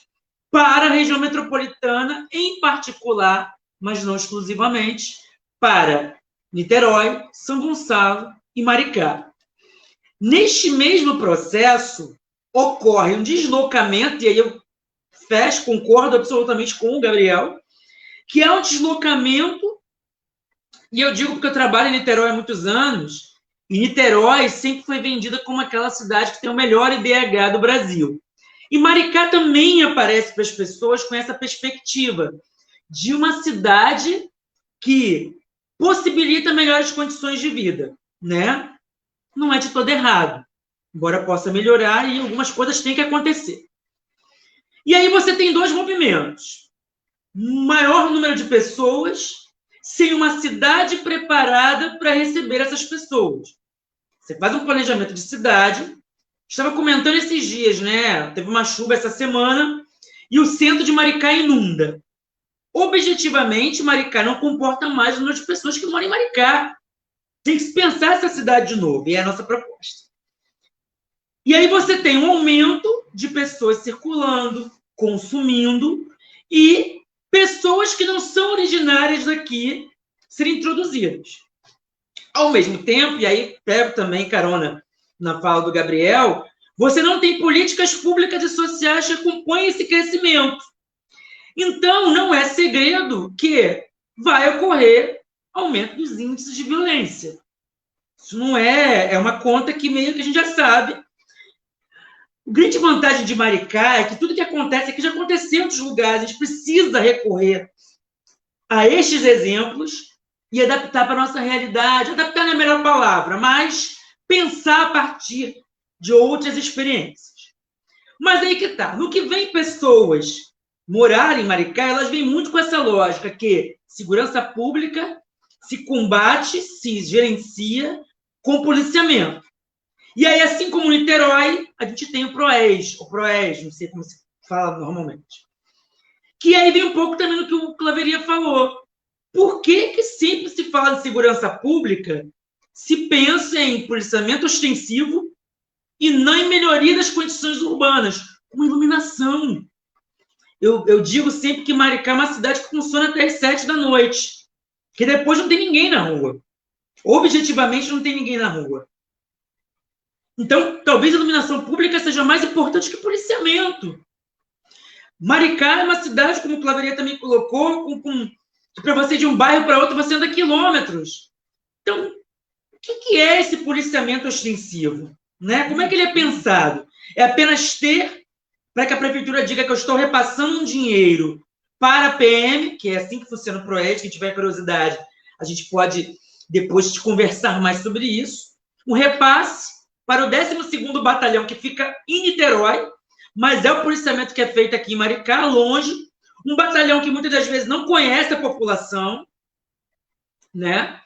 para a região metropolitana, em particular, mas não exclusivamente, para Niterói, São Gonçalo e Maricá. Neste mesmo processo, ocorre um deslocamento, e aí eu concordo absolutamente com o Gabriel, que é um deslocamento, e eu digo porque eu trabalho em Niterói há muitos anos, e Niterói sempre foi vendida como aquela cidade que tem o melhor IDH do Brasil. E Maricá também aparece para as pessoas com essa perspectiva de uma cidade que possibilita melhores condições de vida, né? Não é de todo errado, embora possa melhorar e algumas coisas têm que acontecer. E aí você tem dois movimentos. Maior número de pessoas sem uma cidade preparada para receber essas pessoas. Você faz um planejamento de cidade. Estava comentando esses dias, né? Teve uma chuva essa semana e o centro de Maricá inunda. Objetivamente, Maricá não comporta mais o número de pessoas que moram em Maricá. Tem que se pensar essa cidade de novo, e é a nossa proposta. E aí você tem um aumento de pessoas circulando, consumindo, e pessoas que não são originárias daqui serem introduzidas. Ao mesmo tempo, e aí pego também carona na fala do Gabriel, você não tem políticas públicas e sociais que acompanhem esse crescimento. Então, não é segredo que vai ocorrer aumento dos índices de violência. Isso não é uma conta que meio que a gente já sabe. A grande vantagem de Maricá é que tudo que acontece aqui já aconteceu em outros lugares. A gente precisa recorrer a estes exemplos e adaptar para a nossa realidade. Adaptar não é a melhor palavra, mas pensar a partir de outras experiências. Mas aí que tá. No que vem pessoas morarem em Maricá, elas vêm muito com essa lógica que segurança pública se combate, se gerencia com policiamento. E aí, assim como Niterói, a gente tem o PROES, não sei como se fala normalmente. Que aí vem um pouco também do que o Claveria falou. Por que sempre se fala de segurança pública, se pensa em policiamento ostensivo e não em melhoria das condições urbanas, com iluminação? Eu digo sempre que Maricá é uma cidade que funciona até as 7 da noite, que depois não tem ninguém na rua. Objetivamente, não tem ninguém na rua. Então, talvez a iluminação pública seja mais importante que o policiamento. Maricá é uma cidade, como o Claveria também colocou, com Para você ir de um bairro para outro, você anda quilômetros. Então, o que é esse policiamento ostensivo? Né? Como é que ele é pensado? É apenas ter, para que a prefeitura diga que eu estou repassando um dinheiro para a PM, que é assim que funciona o PROED, quem tiver curiosidade, a gente pode depois conversar mais sobre isso. Um repasse para o 12º Batalhão, que fica em Niterói, mas é o policiamento que é feito aqui em Maricá, longe. Um batalhão que muitas das vezes não conhece a população, né?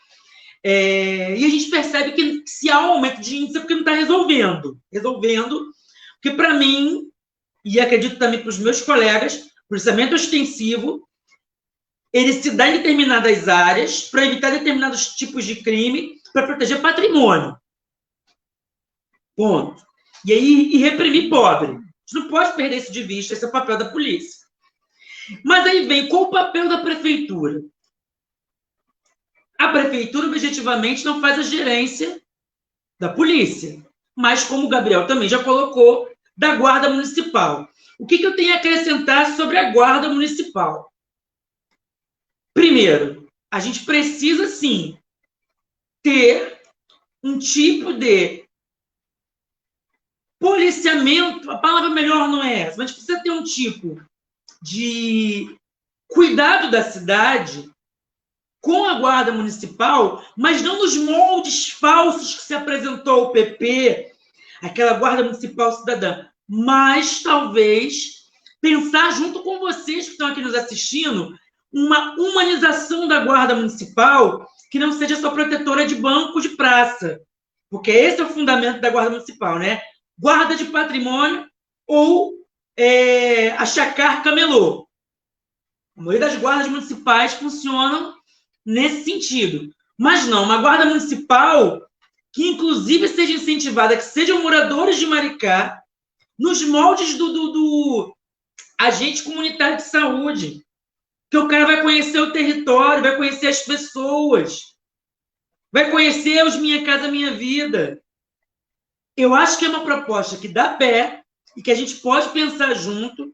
E a gente percebe que se há um aumento de índice é porque não está resolvendo, porque para mim, e acredito também para os meus colegas, policiamento ostensivo, ele se dá em determinadas áreas para evitar determinados tipos de crime, para proteger patrimônio. Ponto. E reprimir pobre. A gente não pode perder isso de vista, esse é o papel da polícia. Mas aí vem, qual o papel da prefeitura? A prefeitura, objetivamente, não faz a gerência da polícia, mas, como o Gabriel também já colocou, da Guarda Municipal. O que eu tenho a acrescentar sobre a Guarda Municipal? Primeiro, a gente precisa, sim, ter um tipo de policiamento, a palavra melhor não é essa, mas a gente precisa ter um tipo de cuidado da cidade com a Guarda Municipal, mas não nos moldes falsos que se apresentou o PP, aquela Guarda Municipal cidadã, mas talvez pensar junto com vocês que estão aqui nos assistindo uma humanização da Guarda Municipal que não seja só protetora de banco de praça, porque esse é o fundamento da Guarda Municipal, né? Guarda de patrimônio ou achacar camelô. A maioria das guardas municipais funcionam nesse sentido. Mas não, uma guarda municipal que, inclusive, seja incentivada, que sejam moradores de Maricá, nos moldes do agente comunitário de saúde, que o cara vai conhecer o território, vai conhecer as pessoas, vai conhecer os Minha Casa Minha Vida. Eu acho que é uma proposta que dá pé e que a gente pode pensar junto,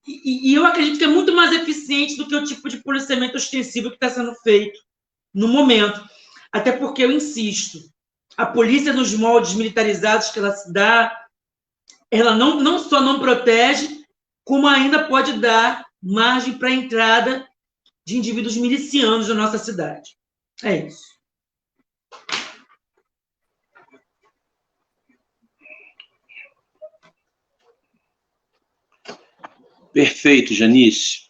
e eu acredito que é muito mais eficiente do que o tipo de policiamento ostensivo que está sendo feito no momento. Até porque, eu insisto, a polícia nos moldes militarizados que ela se dá, ela não só não protege, como ainda pode dar margem para a entrada de indivíduos milicianos na nossa cidade. É isso. Perfeito, Janice.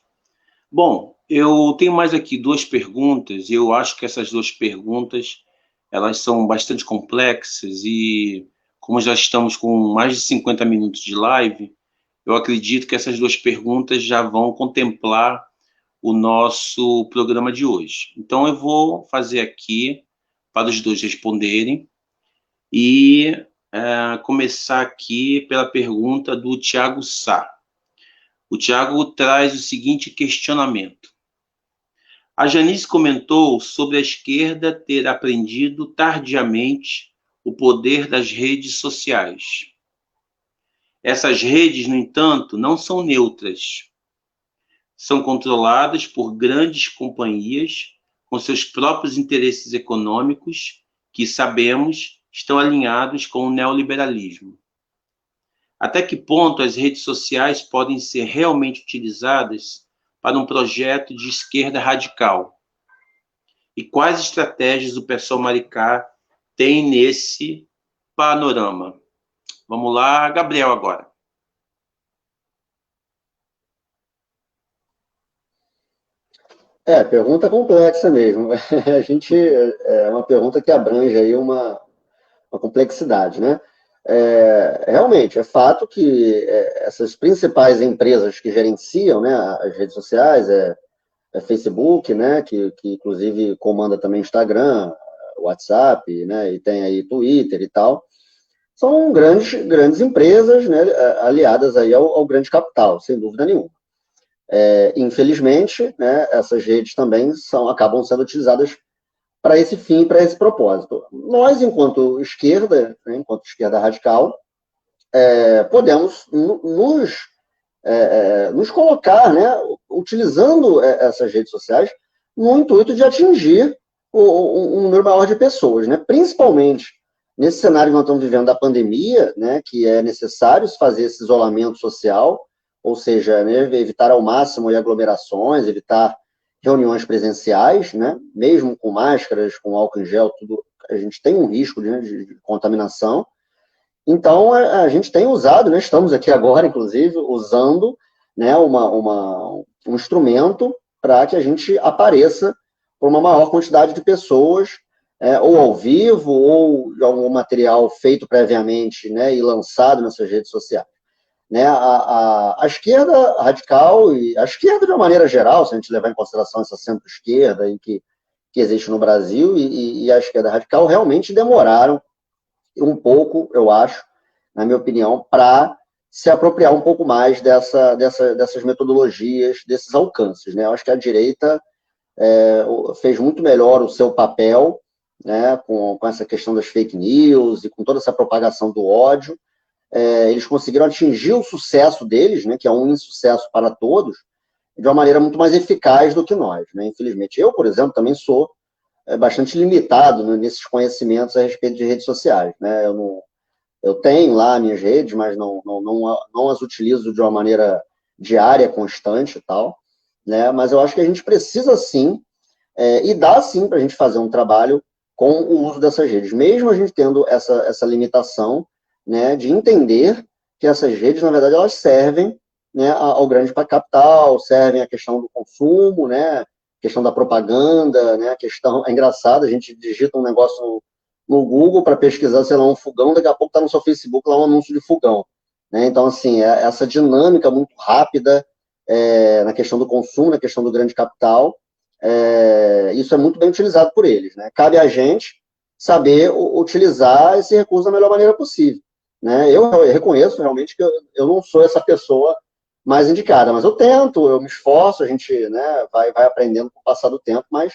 Bom, eu tenho mais aqui 2 perguntas, e eu acho que essas 2 perguntas, elas são bastante complexas, e como já estamos com mais de 50 minutos de live, eu acredito que essas 2 perguntas já vão contemplar o nosso programa de hoje. Então, eu vou fazer aqui para os 2 responderem, e começar aqui pela pergunta do Tiago Sá. O Tiago traz o seguinte questionamento. A Janice comentou sobre a esquerda ter aprendido tardiamente o poder das redes sociais. Essas redes, no entanto, não são neutras. São controladas por grandes companhias com seus próprios interesses econômicos, que, sabemos, estão alinhados com o neoliberalismo. Até que ponto as redes sociais podem ser realmente utilizadas para um projeto de esquerda radical? E quais estratégias o pessoal Maricá tem nesse panorama? Vamos lá, Gabriel, agora. Pergunta complexa mesmo. É uma pergunta que abrange aí uma complexidade, né? Realmente, é fato que essas principais empresas que gerenciam, né, as redes sociais, Facebook, né, que inclusive comanda também Instagram, WhatsApp, né, e tem aí Twitter e tal, são grandes empresas, né, aliadas aí ao grande capital, sem dúvida nenhuma. Infelizmente, né, essas redes também acabam sendo utilizadas para esse fim, para esse propósito. Nós, enquanto esquerda, né, enquanto esquerda radical, podemos nos nos colocar, né, utilizando essas redes sociais no intuito de atingir um número maior de pessoas, né, principalmente nesse cenário que nós estamos vivendo da pandemia, né, que é necessário se fazer esse isolamento social, ou seja, né, evitar ao máximo aglomerações, evitar reuniões presenciais, né, mesmo com máscaras, com álcool em gel, tudo, a gente tem um risco, né, de contaminação. Então, a gente tem usado, né, estamos aqui agora, inclusive, usando, né, um instrumento para que a gente apareça por uma maior quantidade de pessoas, ou ao vivo, ou algum material feito previamente, né, e lançado nessas redes sociais. Né, a esquerda radical, e a esquerda de uma maneira geral, se a gente levar em consideração essa centro-esquerda que existe no Brasil, e a esquerda radical realmente demoraram um pouco, eu acho, na minha opinião, para se apropriar um pouco mais dessas metodologias, desses alcances. Né? Eu acho que a direita fez muito melhor o seu papel, né, com essa questão das fake news e com toda essa propagação do ódio. Eles conseguiram atingir o sucesso deles, né, que é um insucesso para todos, de uma maneira muito mais eficaz do que nós. Né? Infelizmente, eu, por exemplo, também sou bastante limitado, né, nesses conhecimentos a respeito de redes sociais. Né? Eu tenho lá minhas redes, mas não as utilizo de uma maneira diária, constante e tal. Né? Mas eu acho que a gente precisa sim, e dá sim para a gente fazer um trabalho com o uso dessas redes, mesmo a gente tendo essa limitação, né, de entender que essas redes, na verdade, elas servem, né, ao grande capital, servem à questão do consumo, né, questão da propaganda, né, a questão... É engraçado, a gente digita um negócio no Google para pesquisar, sei lá, um fogão, daqui a pouco está no seu Facebook lá um anúncio de fogão. Né? Então, assim, essa dinâmica muito rápida na questão do consumo, na questão do grande capital, isso é muito bem utilizado por eles. Né? Cabe a gente saber utilizar esse recurso da melhor maneira possível. Né? Eu reconheço realmente que eu não sou essa pessoa mais indicada, mas eu tento, eu me esforço, a gente, né, vai aprendendo com o passar do tempo, mas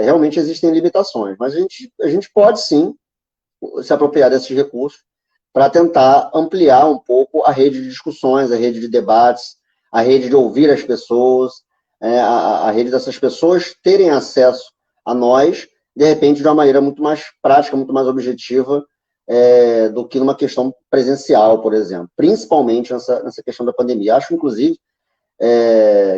realmente existem limitações. Mas a gente pode sim se apropriar desses recursos para tentar ampliar um pouco a rede de discussões, a rede de debates, a rede de ouvir as pessoas, a rede dessas pessoas terem acesso a nós, de repente, de uma maneira muito mais prática, muito mais objetiva, do que numa questão presencial, por exemplo. Principalmente nessa questão da pandemia. Acho, inclusive,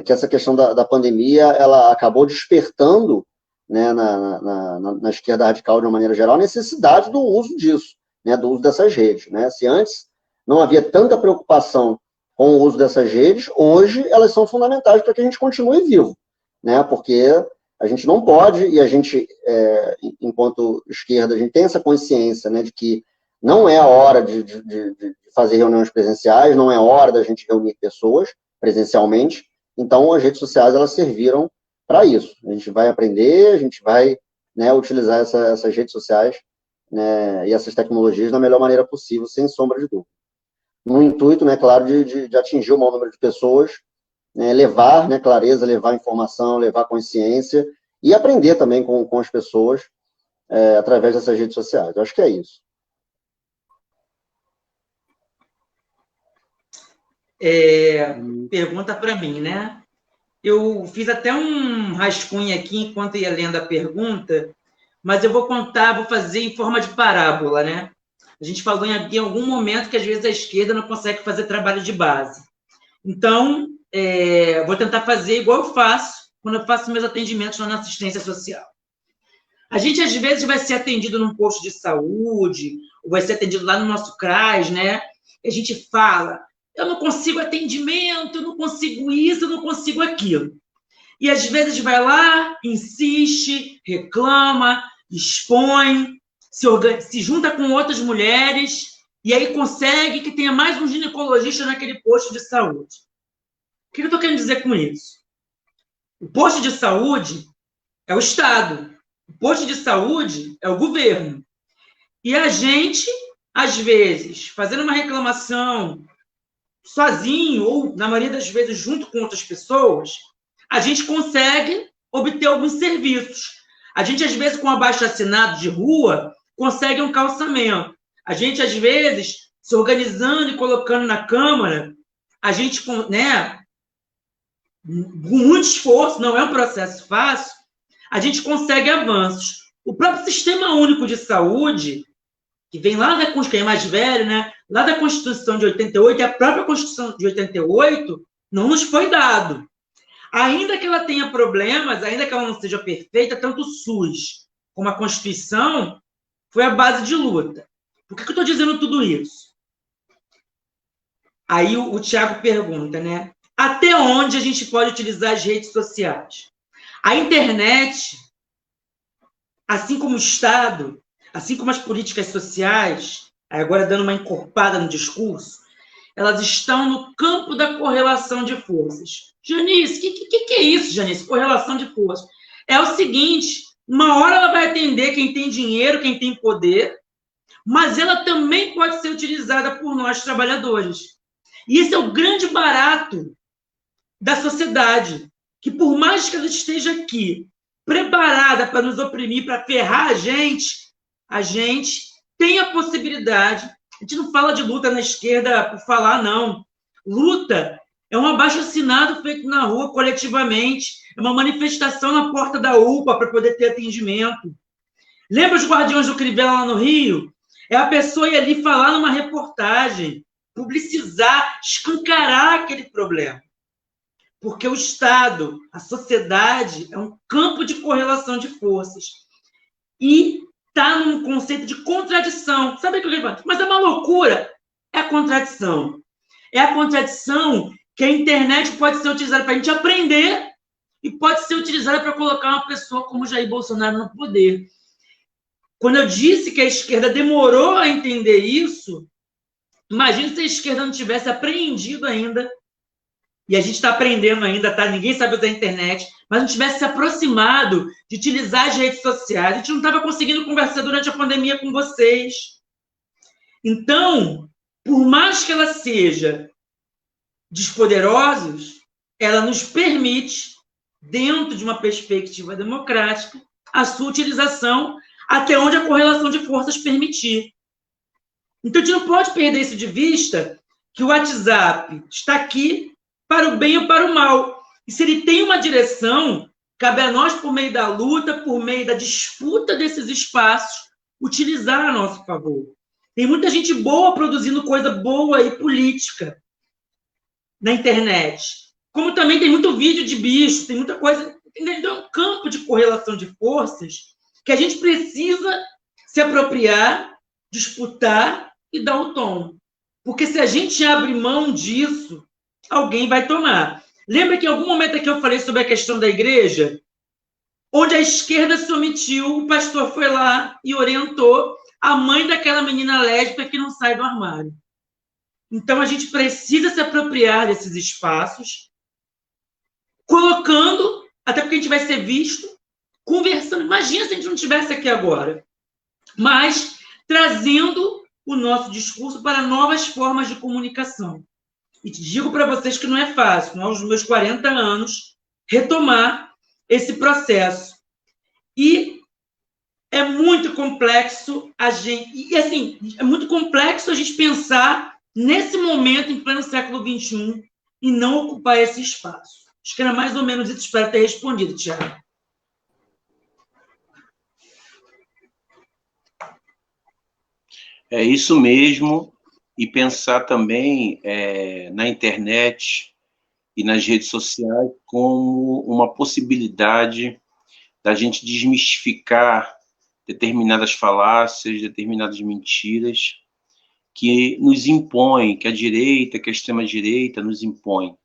que essa questão da pandemia, ela acabou despertando, né, na esquerda radical, de uma maneira geral, a necessidade do uso disso, né, do uso dessas redes. Né? Se antes não havia tanta preocupação com o uso dessas redes, hoje elas são fundamentais para que a gente continue vivo, né? Porque a gente não pode, e a gente, enquanto esquerda, a gente tem essa consciência, né, de que não é a hora de fazer reuniões presenciais, não é a hora da gente reunir pessoas presencialmente, então as redes sociais, elas serviram para isso. A gente vai aprender, a gente vai, né, utilizar essas redes sociais, né, e essas tecnologias da melhor maneira possível, sem sombra de dúvida. No intuito, né, claro, de atingir o maior número de pessoas, né, levar, né, clareza, levar informação, levar consciência e aprender também com as pessoas através dessas redes sociais. Eu acho que é isso. Pergunta para mim, né? Eu fiz até um rascunho aqui enquanto ia lendo a pergunta, mas eu vou fazer em forma de parábola, né? A gente falou em algum momento que às vezes a esquerda não consegue fazer trabalho de base. Então, vou tentar fazer igual eu faço quando eu faço meus atendimentos na assistência social. A gente, às vezes, vai ser atendido num posto de saúde, ou vai ser atendido lá no nosso CRAS, né? E a gente fala, eu não consigo atendimento, eu não consigo isso, eu não consigo aquilo. E, às vezes, vai lá, insiste, reclama, expõe, se junta com outras mulheres, e aí consegue que tenha mais um ginecologista naquele posto de saúde. O que eu estou querendo dizer com isso? O posto de saúde é o Estado. O posto de saúde é o governo. E a gente, às vezes, fazendo uma reclamação sozinho, ou, na maioria das vezes, junto com outras pessoas, a gente consegue obter alguns serviços. A gente, às vezes, com abaixo-assinado de rua, consegue um calçamento. A gente, às vezes, se organizando e colocando na Câmara a gente, né, com muito esforço, não é um processo fácil, a gente consegue avanços. O próprio Sistema Único de Saúde, que vem lá da Constituição, que é mais velho, né, lá da Constituição de 88, e a própria Constituição de 88 não nos foi dado. Ainda que ela tenha problemas, ainda que ela não seja perfeita, tanto o SUS como a Constituição foi a base de luta. Por que eu estou dizendo tudo isso? Aí o Tiago pergunta, né? Até onde a gente pode utilizar as redes sociais? A internet, assim como o Estado, assim como as políticas sociais, agora dando uma encorpada no discurso, elas estão no campo da correlação de forças. Janice, o que é isso, Janice? Correlação de forças. É o seguinte, uma hora ela vai atender quem tem dinheiro, quem tem poder, mas ela também pode ser utilizada por nós, trabalhadores. E esse é o grande barato da sociedade, que por mais que ela esteja aqui, preparada para nos oprimir, para ferrar a gente tem a possibilidade. A gente não fala de luta na esquerda por falar, não. Luta é um abaixo-assinado feito na rua coletivamente, é uma manifestação na porta da UPA para poder ter atendimento. Lembra os Guardiões do Crivella lá no Rio? É a pessoa ir ali falar numa reportagem, publicizar, escancarar aquele problema. Porque o Estado, a sociedade, é um campo de correlação de forças. E está num conceito de contradição. Sabe o que eu levanto? Mas é uma loucura. É a contradição. É a contradição que a internet pode ser utilizada para a gente aprender e pode ser utilizada para colocar uma pessoa como Jair Bolsonaro no poder. Quando eu disse que a esquerda demorou a entender isso, imagina se a esquerda não tivesse apreendido ainda, e a gente está aprendendo ainda, tá? Ninguém sabe usar a internet, mas não tivesse se aproximado de utilizar as redes sociais, a gente não estava conseguindo conversar durante a pandemia com vocês. Então, por mais que ela seja despoderosos, ela nos permite, dentro de uma perspectiva democrática, a sua utilização até onde a correlação de forças permitir. Então, a gente não pode perder isso de vista, que o WhatsApp está aqui para o bem ou para o mal. E se ele tem uma direção, cabe a nós, por meio da luta, por meio da disputa desses espaços, utilizar a nosso favor. Tem muita gente boa produzindo coisa boa e política na internet. Como também tem muito vídeo de bicho, tem muita coisa. Então, é um campo de correlação de forças que a gente precisa se apropriar, disputar e dar o tom. Porque se a gente abre mão disso, alguém vai tomar. Lembra que em algum momento aqui eu falei sobre a questão da igreja? Onde a esquerda se omitiu, o pastor foi lá e orientou a mãe daquela menina lésbica que não sai do armário. Então, a gente precisa se apropriar desses espaços, colocando, até porque a gente vai ser visto, conversando. Imagina se a gente não estivesse aqui agora. Mas trazendo o nosso discurso para novas formas de comunicação. E te digo para vocês que não é fácil, aos meus 40 anos, retomar esse processo. E é muito complexo a gente... E, assim, é muito complexo a gente pensar nesse momento, em pleno século XXI, e não ocupar esse espaço. Acho que era mais ou menos isso. Espero ter respondido, Tiago. É isso mesmo. E pensar também na internet e nas redes sociais como uma possibilidade da gente desmistificar determinadas falácias, determinadas mentiras que nos impõem, que a direita, que a extrema-direita nos impõe,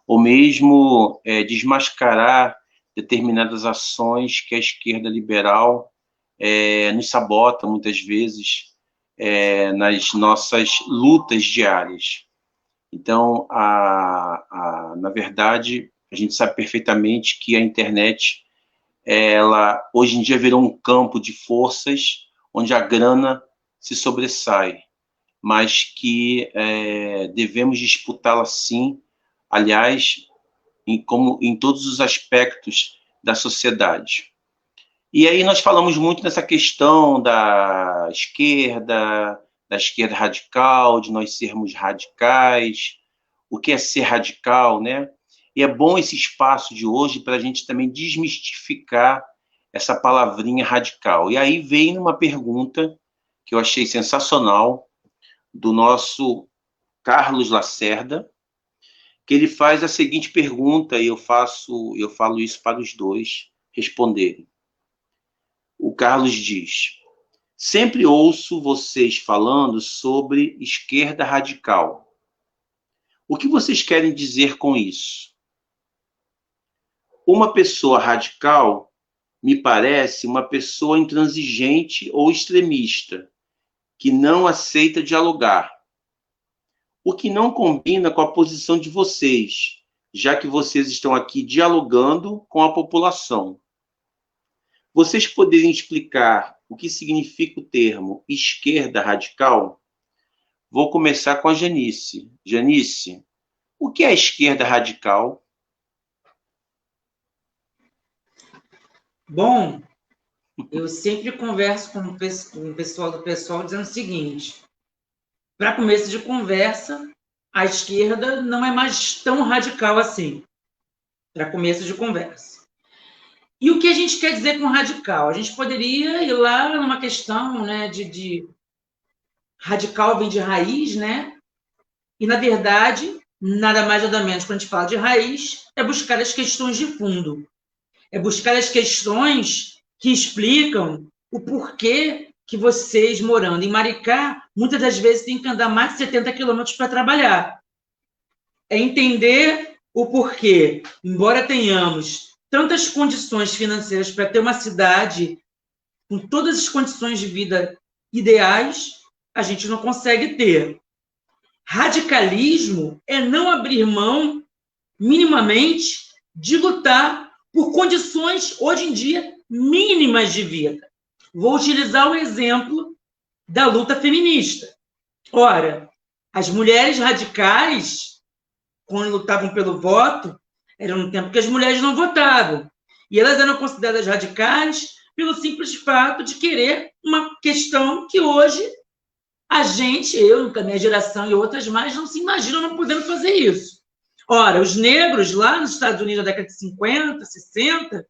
ou mesmo desmascarar determinadas ações que a esquerda liberal nos sabota muitas vezes nas nossas lutas diárias. Então, na verdade, a gente sabe perfeitamente que a internet, ela hoje em dia virou um campo de forças onde a grana se sobressai, mas que devemos disputá-la sim, aliás, como em todos os aspectos da sociedade. E aí nós falamos muito nessa questão da esquerda radical, de nós sermos radicais, o que é ser radical, né? E é bom esse espaço de hoje para a gente também desmistificar essa palavrinha radical. E aí vem uma pergunta que eu achei sensacional, do nosso Carlos Lacerda, que ele faz a seguinte pergunta, e eu falo isso para os dois responderem. O Carlos diz: sempre ouço vocês falando sobre esquerda radical. O que vocês querem dizer com isso? Uma pessoa radical me parece uma pessoa intransigente ou extremista, que não aceita dialogar, o que não combina com a posição de vocês, já que vocês estão aqui dialogando com a população. Vocês poderiam explicar o que significa o termo esquerda radical? Vou começar com a Janice. Janice, o que é esquerda radical? Bom, eu sempre converso com o pessoal do PSOL dizendo o seguinte: para começo de conversa, a esquerda não é mais tão radical assim. Para começo de conversa. E o que a gente quer dizer com radical? A gente poderia ir lá numa questão, né, de radical vem de raiz, né? E, na verdade, nada mais nada menos, quando a gente fala de raiz, é buscar as questões de fundo. É buscar as questões que explicam o porquê que vocês, morando em Maricá, muitas das vezes têm que andar mais de 70 quilômetros para trabalhar. É entender o porquê, embora tenhamos tantas condições financeiras para ter uma cidade com todas as condições de vida ideais, a gente não consegue ter. Radicalismo é não abrir mão, minimamente, de lutar por condições, hoje em dia, mínimas de vida. Vou utilizar o exemplo da luta feminista. Ora, as mulheres radicais, quando lutavam pelo voto, era no tempo que as mulheres não votavam. E elas eram consideradas radicais pelo simples fato de querer uma questão que hoje a gente, eu, a minha geração e outras mais, não se imaginam não podendo fazer isso. Ora, os negros lá nos Estados Unidos, na década de 50, 60,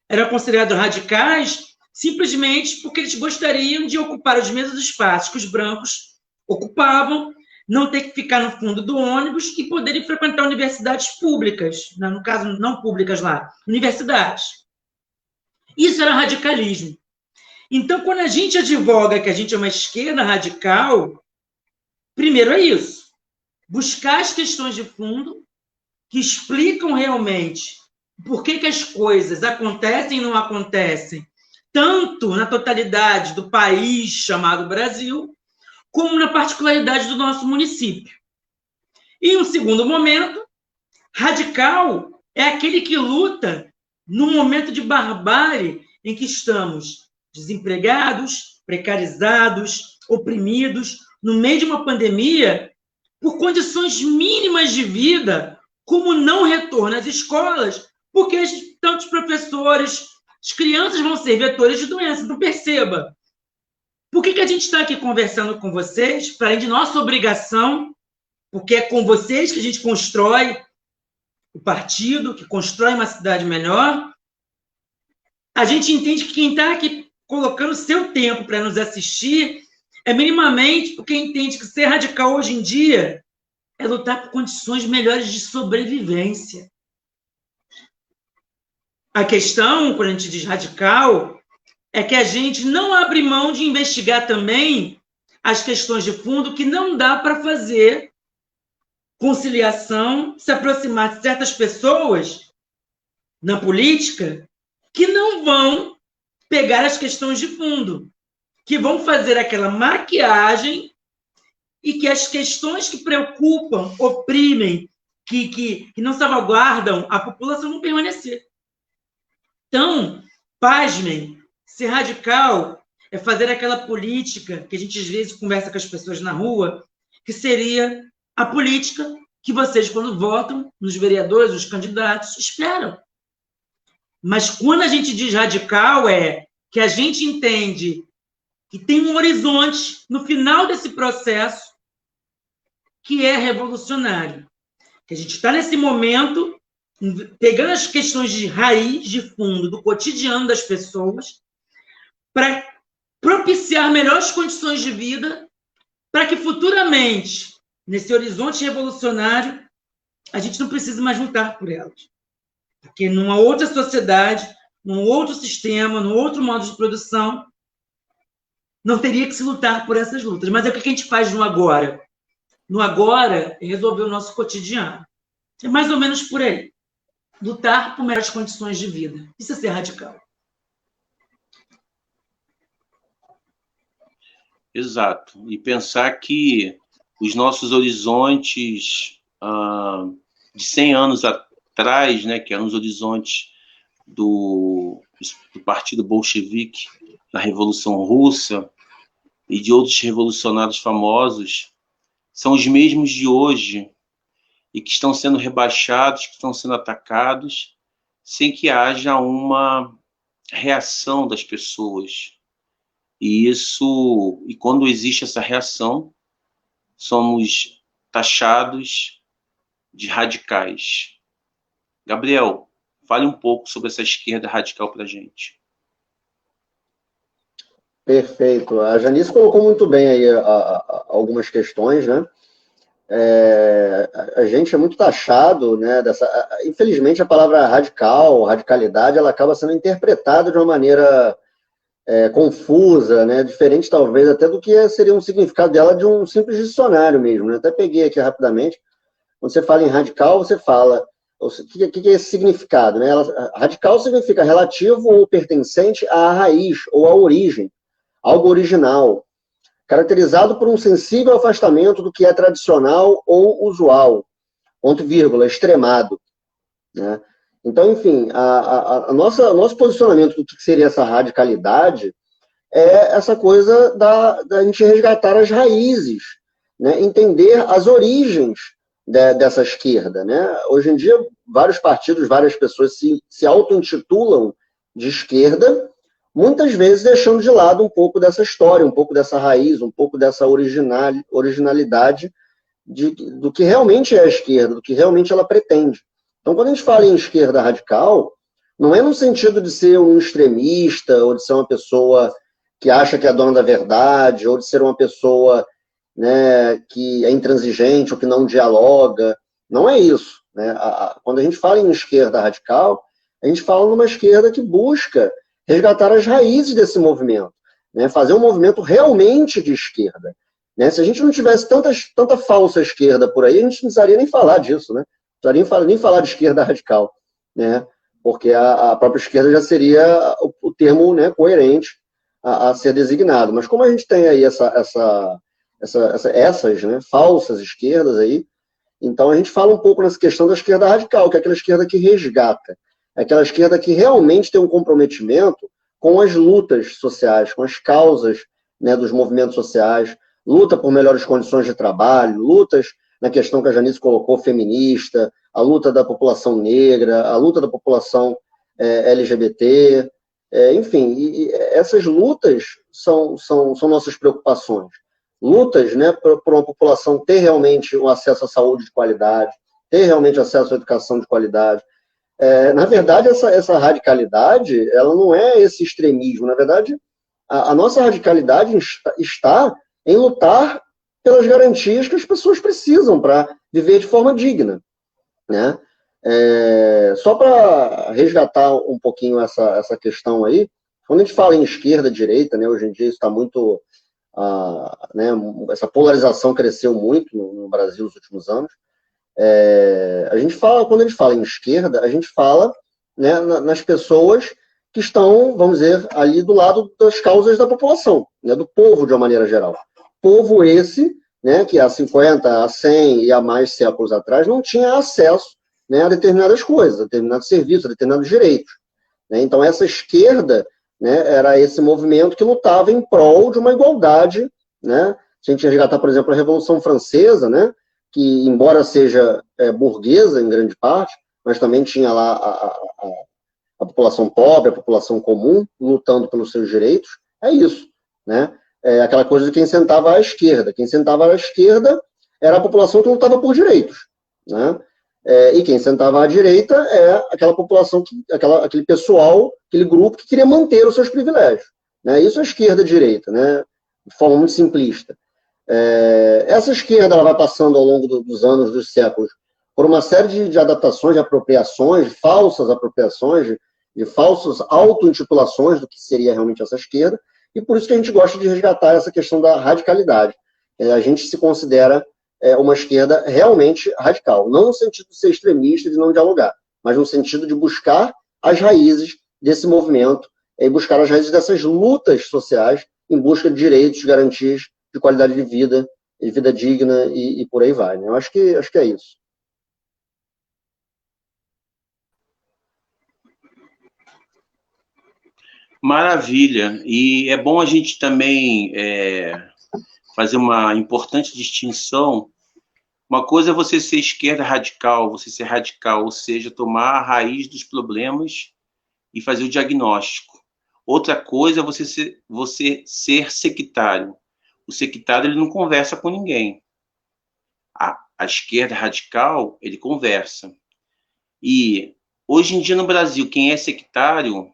eram considerados radicais simplesmente porque eles gostariam de ocupar os mesmos espaços que os brancos ocupavam, não ter que ficar no fundo do ônibus e poderem frequentar universidades públicas, no caso, não públicas lá, universidades. Isso era radicalismo. Então, quando a gente advoga que a gente é uma esquerda radical, primeiro é isso, buscar as questões de fundo que explicam realmente por que as coisas acontecem e não acontecem, tanto na totalidade do país chamado Brasil, como na particularidade do nosso município. E, em um segundo momento, radical é aquele que luta num momento de barbárie em que estamos desempregados, precarizados, oprimidos, no meio de uma pandemia, por condições mínimas de vida, como não retorno às escolas, porque tantos professores, as crianças vão ser vetores de doença. Então, perceba, por que a gente está aqui conversando com vocês, para além de nossa obrigação, porque é com vocês que a gente constrói o partido, que constrói uma cidade melhor, a gente entende que quem está aqui colocando seu tempo para nos assistir é minimamente porque entende que ser radical hoje em dia é lutar por condições melhores de sobrevivência. A questão, quando a gente diz radical, é que a gente não abre mão de investigar também as questões de fundo que não dá para fazer conciliação, se aproximar de certas pessoas na política que não vão pegar as questões de fundo, que vão fazer aquela maquiagem e que as questões que preocupam, oprimem, que não salvaguardam a população vão permanecer. Então, pasmem, ser radical é fazer aquela política que a gente às vezes conversa com as pessoas na rua, que seria a política que vocês, quando votam nos vereadores, os candidatos, esperam. Mas quando a gente diz radical, é que a gente entende que tem um horizonte no final desse processo que é revolucionário. Que a gente está nesse momento pegando as questões de raiz, de fundo, do cotidiano das pessoas, para propiciar melhores condições de vida, para que futuramente, nesse horizonte revolucionário, a gente não precise mais lutar por elas. Porque numa outra sociedade, num outro sistema, num outro modo de produção, não teria que se lutar por essas lutas. Mas é o que a gente faz no agora. No agora é resolver o nosso cotidiano. É mais ou menos por aí. Lutar por melhores condições de vida. Isso é ser radical. Exato. E pensar que os nossos horizontes de 100 anos atrás, né, que eram os horizontes do Partido Bolchevique, da Revolução Russa e de outros revolucionários famosos, são os mesmos de hoje e que estão sendo rebaixados, que estão sendo atacados, sem que haja uma reação das pessoas. E quando existe essa reação, somos taxados de radicais. Gabriel, fale um pouco sobre essa esquerda radical para a gente. Perfeito. A Janice colocou muito bem aí algumas questões, né? A gente é muito taxado, né? Infelizmente, a palavra radical, radicalidade, ela acaba sendo interpretada de uma maneira confusa, né? Diferente, talvez, até do que seria um significado dela de um simples dicionário mesmo, né? Até peguei aqui rapidamente. Quando você fala em radical, você fala... O que é esse significado, né? Radical significa relativo ou pertencente à raiz ou à origem, algo original, caracterizado por um sensível afastamento do que é tradicional ou usual, ponto vírgula, extremado, né? Então, enfim, nosso posicionamento do que seria essa radicalidade é essa coisa da gente resgatar as raízes, né? Entender as origens dessa esquerda, né? Hoje em dia, vários partidos, várias pessoas se auto-intitulam de esquerda, muitas vezes deixando de lado um pouco dessa história, um pouco dessa raiz, um pouco dessa originalidade do que realmente é a esquerda, do que realmente ela pretende. Então, quando a gente fala em esquerda radical, não é no sentido de ser um extremista, ou de ser uma pessoa que acha que é dona da verdade, ou de ser uma pessoa, né, que é intransigente ou que não dialoga. Não é isso, né? Quando a gente fala em esquerda radical, a gente fala numa esquerda que busca resgatar as raízes desse movimento, né? Fazer um movimento realmente de esquerda, né? Se a gente não tivesse tanta falsa esquerda por aí, a gente não precisaria nem falar disso, né? Não precisaria nem falar de esquerda radical, né? Porque a própria esquerda já seria o termo, né, coerente a ser designado. Mas como a gente tem aí essas, né, falsas esquerdas aí, então a gente fala um pouco nessa questão da esquerda radical, que é aquela esquerda que resgata, é aquela esquerda que realmente tem um comprometimento com as lutas sociais, com as causas, né, dos movimentos sociais, luta por melhores condições de trabalho, lutas na questão que a Janice colocou, feminista, a luta da população negra, a luta da população LGBT, enfim, e essas lutas são nossas preocupações. Lutas, né, por uma população ter realmente um acesso à saúde de qualidade, ter realmente acesso à educação de qualidade. Na verdade, essa radicalidade, ela não é esse extremismo. Na verdade, a nossa radicalidade está em lutar pelas garantias que as pessoas precisam para viver de forma digna, né? Só para resgatar um pouquinho essa questão aí, quando a gente fala em esquerda, direita, né, hoje em dia isso está muito... né, essa polarização cresceu muito no Brasil nos últimos anos. Quando a gente fala em esquerda, a gente fala, né, nas pessoas que estão, vamos dizer, ali do lado das causas da população, né, do povo de uma maneira geral. Povo esse, né, que há 50, há 100 e há mais séculos atrás não tinha acesso, né, a determinadas coisas, a determinados serviços, a determinados direitos, né? Então essa esquerda, né, era esse movimento que lutava em prol de uma igualdade, né? Se a gente resgatar, por exemplo, a Revolução Francesa, né, que embora seja burguesa em grande parte, mas também tinha lá a população pobre, a população comum, lutando pelos seus direitos, é isso, né? Aquela coisa de quem sentava à esquerda. Quem sentava à esquerda era a população que lutava por direitos, né? E quem sentava à direita é aquela população, aquele pessoal, aquele grupo que queria manter os seus privilégios. Né? Isso é esquerda-direita, né? De forma muito simplista. Essa esquerda ela vai passando ao longo dos anos, dos séculos, por uma série de adaptações, de apropriações, de falsas apropriações, de falsas auto-intitulações do que seria realmente essa esquerda, e por isso que a gente gosta de resgatar essa questão da radicalidade. A gente se considera uma esquerda realmente radical, não no sentido de ser extremista, de não dialogar, mas no sentido de buscar as raízes desse movimento e buscar as raízes dessas lutas sociais em busca de direitos, garantias de qualidade de vida digna e por aí vai. Né? Eu acho que é isso. Maravilha. E é bom a gente também fazer uma importante distinção. Uma coisa é você ser esquerda radical, você ser radical, ou seja, tomar a raiz dos problemas e fazer o diagnóstico. Outra coisa é você ser sectário. O sectário ele não conversa com ninguém. A esquerda radical, ele conversa. E hoje em dia no Brasil, quem é sectário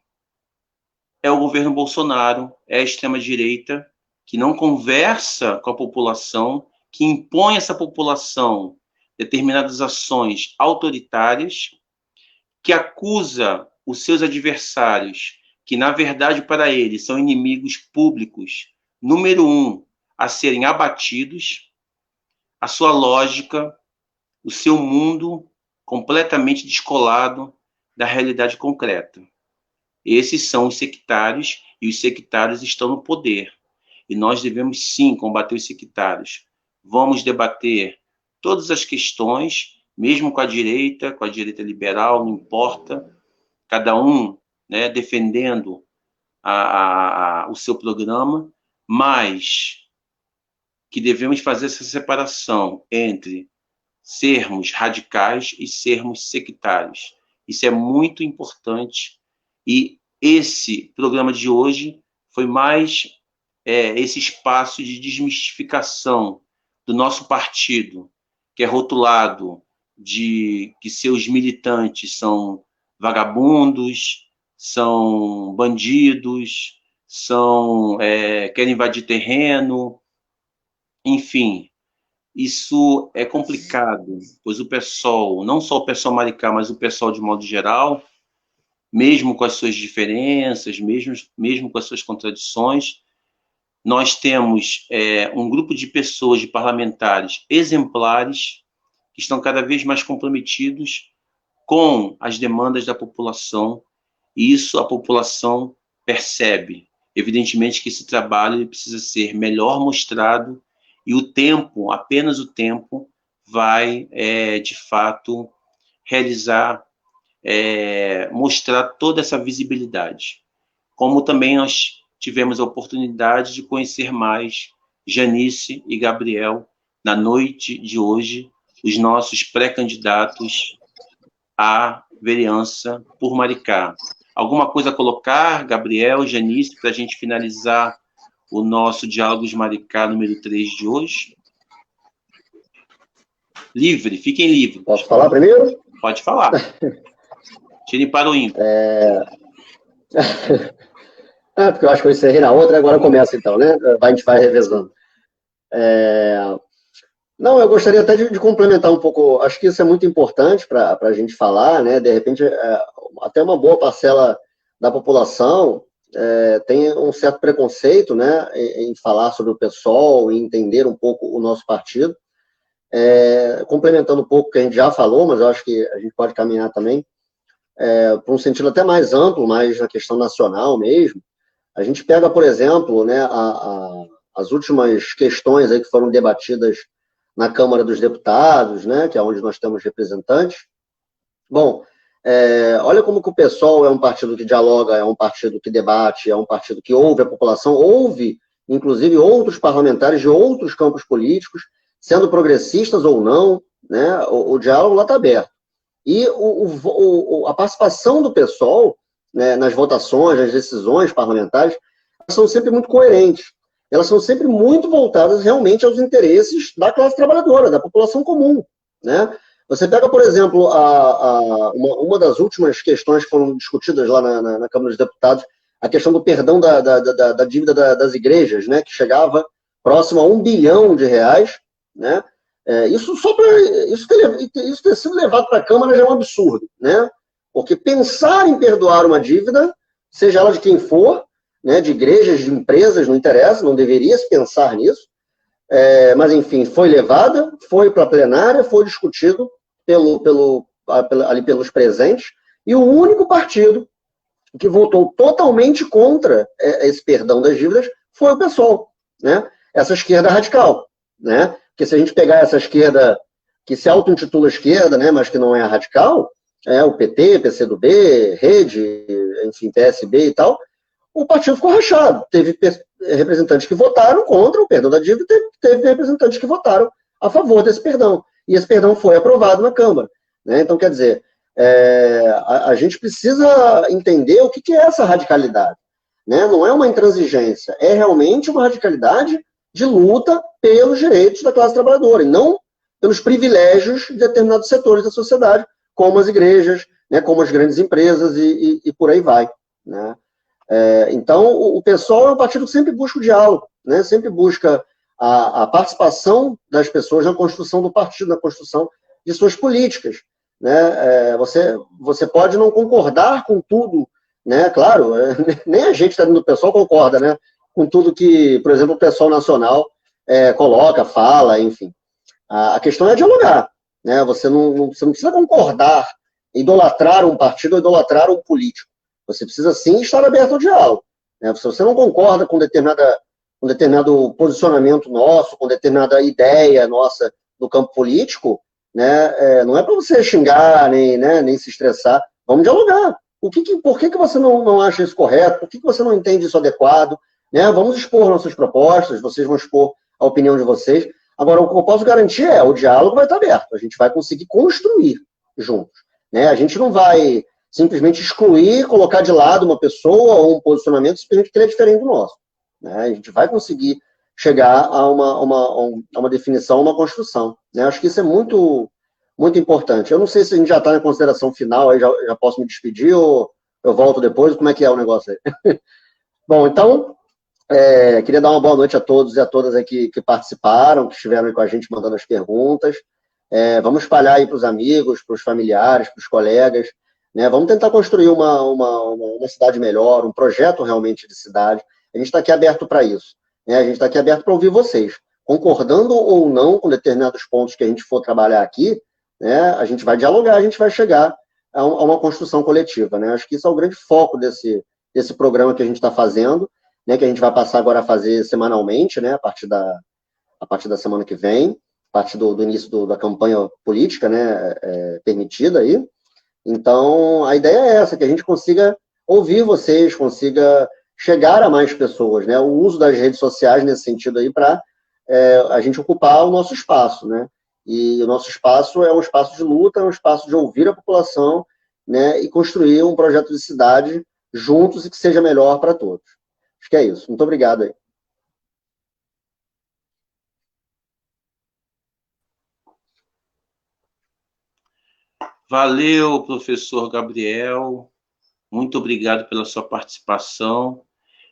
é o governo Bolsonaro, é a extrema-direita, que não conversa com a população, que impõe a essa população determinadas ações autoritárias, que acusa os seus adversários, que na verdade para eles são inimigos públicos, número 1, a serem abatidos, a sua lógica, o seu mundo completamente descolado da realidade concreta. Esses são os sectários, e os sectários estão no poder. E nós devemos, sim, combater os sectários. Vamos debater todas as questões, mesmo com a direita liberal, não importa, cada um, né, defendendo o seu programa, mas que devemos fazer essa separação entre sermos radicais e sermos sectários. Isso é muito importante. E esse programa de hoje foi mais esse espaço de desmistificação do nosso partido, que é rotulado de que seus militantes são vagabundos, são bandidos, querem invadir terreno, enfim. Isso é complicado, pois o PSOL, não só o PSOL Maricá, mas o PSOL de modo geral, mesmo com as suas diferenças, mesmo com as suas contradições, nós temos um grupo de pessoas, de parlamentares exemplares, que estão cada vez mais comprometidos com as demandas da população, e isso a população percebe. Evidentemente que esse trabalho precisa ser melhor mostrado, e o tempo, apenas o tempo, vai, de fato, mostrar toda essa visibilidade. Como também nós tivemos a oportunidade de conhecer mais Janice e Gabriel na noite de hoje, os nossos pré-candidatos à vereança por Maricá. Alguma coisa a colocar, Gabriel, Janice, para a gente finalizar o nosso Diálogos Maricá número 3 de hoje? Livre, fiquem livres. Posso falar primeiro? Pode falar. Tirem para o ímpar. Porque eu acho que eu encerrei na outra, agora começa então, né? A gente vai revezando. Não, eu gostaria até de complementar um pouco, acho que isso é muito importante para a gente falar, né? De repente, até uma boa parcela da população tem um certo preconceito, né, em falar sobre o PSOL, em entender um pouco o nosso partido. Complementando um pouco o que a gente já falou, mas eu acho que a gente pode caminhar também para um sentido até mais amplo, mais na questão nacional mesmo. A gente pega, por exemplo, né, as últimas questões aí que foram debatidas na Câmara dos Deputados, né, que é onde nós temos representantes. Bom, olha como que o PSOL é um partido que dialoga, é um partido que debate, é um partido que ouve a população, ouve, inclusive, outros parlamentares de outros campos políticos, sendo progressistas ou não, né, o diálogo lá está aberto. E a participação do PSOL, né, nas votações, nas decisões parlamentares, elas são sempre muito coerentes. Elas são sempre muito voltadas realmente aos interesses da classe trabalhadora, da população comum, né? Você pega, por exemplo, uma das últimas questões que foram discutidas lá na Câmara dos Deputados, a questão do perdão da dívida das igrejas, né, que chegava próximo a R$ 1 bilhão, né? Isso ter sido levado para a Câmara já é um absurdo, né? Porque pensar em perdoar uma dívida, seja ela de quem for, né, de igrejas, de empresas, não interessa, não deveria se pensar nisso, mas enfim, foi levada, foi para a plenária, foi discutido ali pelos presentes, e o único partido que votou totalmente contra esse perdão das dívidas foi o PSOL, né? Essa esquerda radical, né? Porque se a gente pegar essa esquerda que se auto-intitula esquerda, né, mas que não é radical, o PT, PCdoB, Rede, enfim, PSB e tal, o partido ficou rachado. Teve representantes que votaram contra o perdão da dívida, teve representantes que votaram a favor desse perdão. E esse perdão foi aprovado na Câmara, né? Então, quer dizer, a gente precisa entender o que é essa radicalidade, né? Não é uma intransigência, é realmente uma radicalidade de luta pelos direitos da classe trabalhadora, e não pelos privilégios de determinados setores da sociedade, como as igrejas, né, como as grandes empresas e por aí vai, né? Então, o PSOL é um partido que sempre busca o diálogo, né? Sempre busca a participação das pessoas na construção do partido, na construção de suas políticas, né? Você pode não concordar com tudo, né? Claro, nem a gente dentro do PSOL concorda, né, com tudo que, por exemplo, o PSOL nacional coloca, fala, enfim. A questão é dialogar, né? Você não precisa concordar, idolatrar um partido ou idolatrar um político. Você precisa, sim, estar aberto ao diálogo, né? Se você não concorda com determinado posicionamento nosso, com determinada ideia nossa do campo político, né, não é para você xingar, nem se estressar. Vamos dialogar. Por que você não acha isso correto? Por que você não entende isso adequado? Né? Vamos expor nossas propostas, vocês vão expor a opinião de vocês. Agora, o que eu posso garantir o diálogo vai estar aberto. A gente vai conseguir construir juntos, né? A gente não vai simplesmente excluir, colocar de lado uma pessoa ou um posicionamento simplesmente que ele é diferente do nosso, né? A gente vai conseguir chegar a uma definição, uma construção, né? Acho que isso é muito, muito importante. Eu não sei se a gente já está na consideração final, aí já posso me despedir ou eu volto depois, como é que é o negócio aí? Bom, então, queria dar uma boa noite a todos e a todas aqui que participaram, que estiveram aí com a gente mandando as perguntas. Vamos espalhar aí para os amigos, para os familiares, para os colegas, né? Vamos tentar construir uma cidade melhor, um projeto realmente de cidade. A gente está aqui aberto para isso, né? A gente está aqui aberto para ouvir vocês. Concordando ou não com determinados pontos que a gente for trabalhar aqui, né, a gente vai dialogar, a gente vai chegar a uma construção coletiva, né? Acho que isso é o grande foco desse programa que a gente está fazendo, né, que a gente vai passar agora a fazer semanalmente, né, a partir da semana que vem, a partir do início da campanha política, né, permitida aí. Então, a ideia é essa, que a gente consiga ouvir vocês, consiga chegar a mais pessoas, né, o uso das redes sociais nesse sentido aí para a gente ocupar o nosso espaço, né, e o nosso espaço é um espaço de luta, é um espaço de ouvir a população, né, e construir um projeto de cidade juntos e que seja melhor para todos. Acho que é isso. Muito obrigado aí. Valeu, professor Gabriel. Muito obrigado pela sua participação.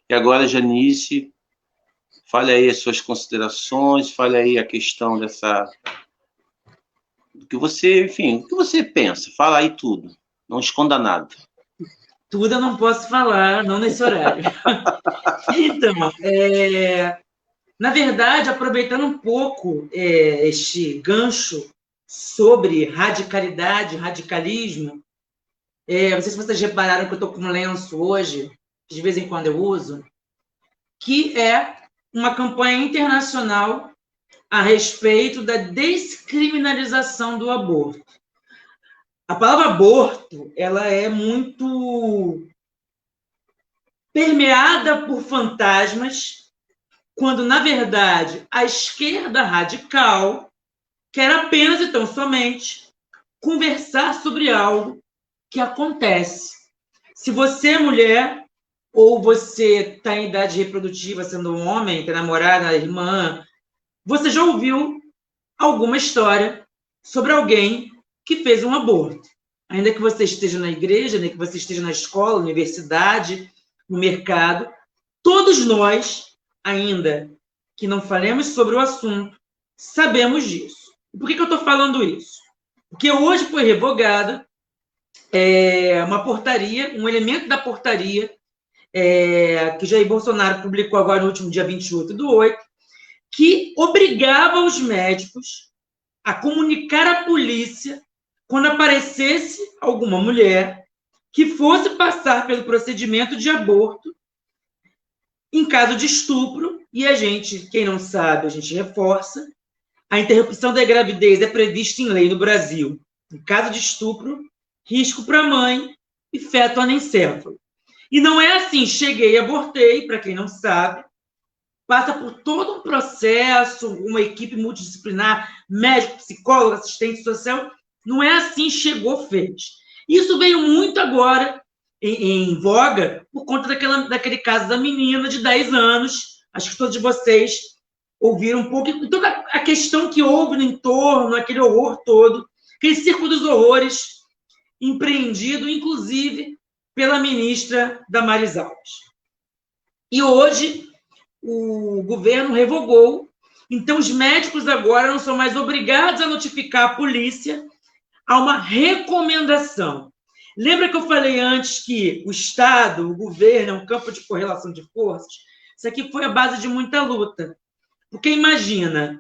E agora, Janice, fale aí as suas considerações, fale aí a questão do que você, enfim, o que você pensa. Fala aí tudo. Não esconda nada. Tudo eu não posso falar, não nesse horário. Então, na verdade, aproveitando um pouco este gancho sobre radicalidade, radicalismo, não sei se vocês repararam que eu estou com um lenço hoje, que de vez em quando eu uso, que é uma campanha internacional a respeito da descriminalização do aborto. A palavra aborto, ela é muito permeada por fantasmas, quando, na verdade, a esquerda radical quer apenas e tão somente conversar sobre algo que acontece. Se você é mulher, ou você está em idade reprodutiva, sendo um homem, tem namorada, irmã, você já ouviu alguma história sobre alguém que fez um aborto. Ainda que você esteja na igreja, ainda que você esteja na escola, universidade, no mercado, todos nós, ainda que não falemos sobre o assunto, sabemos disso. E por que eu estou falando isso? Porque hoje foi revogada uma portaria, um elemento da portaria, que Jair Bolsonaro publicou agora no último dia 28/8, que obrigava os médicos a comunicar à polícia quando aparecesse alguma mulher que fosse passar pelo procedimento de aborto em caso de estupro, e a gente, quem não sabe, a gente reforça, a interrupção da gravidez é prevista em lei no Brasil. Em caso de estupro, risco para a mãe e feto anencefalo. E não é assim, cheguei, abortei, para quem não sabe, passa por todo um processo, uma equipe multidisciplinar, médico, psicólogo, assistente social, não é assim, chegou, fez. Isso veio muito agora em voga por conta daquele caso da menina de 10 anos, acho que todos vocês ouviram um pouco, e toda a questão que houve no entorno, aquele horror todo, aquele circo dos horrores, empreendido, inclusive, pela ministra Damares Alves. E hoje, o governo revogou, então os médicos agora não são mais obrigados a notificar a polícia, há uma recomendação. Lembra que eu falei antes que o Estado, o governo, é um campo de correlação de forças? Isso aqui foi a base de muita luta. Porque imagina,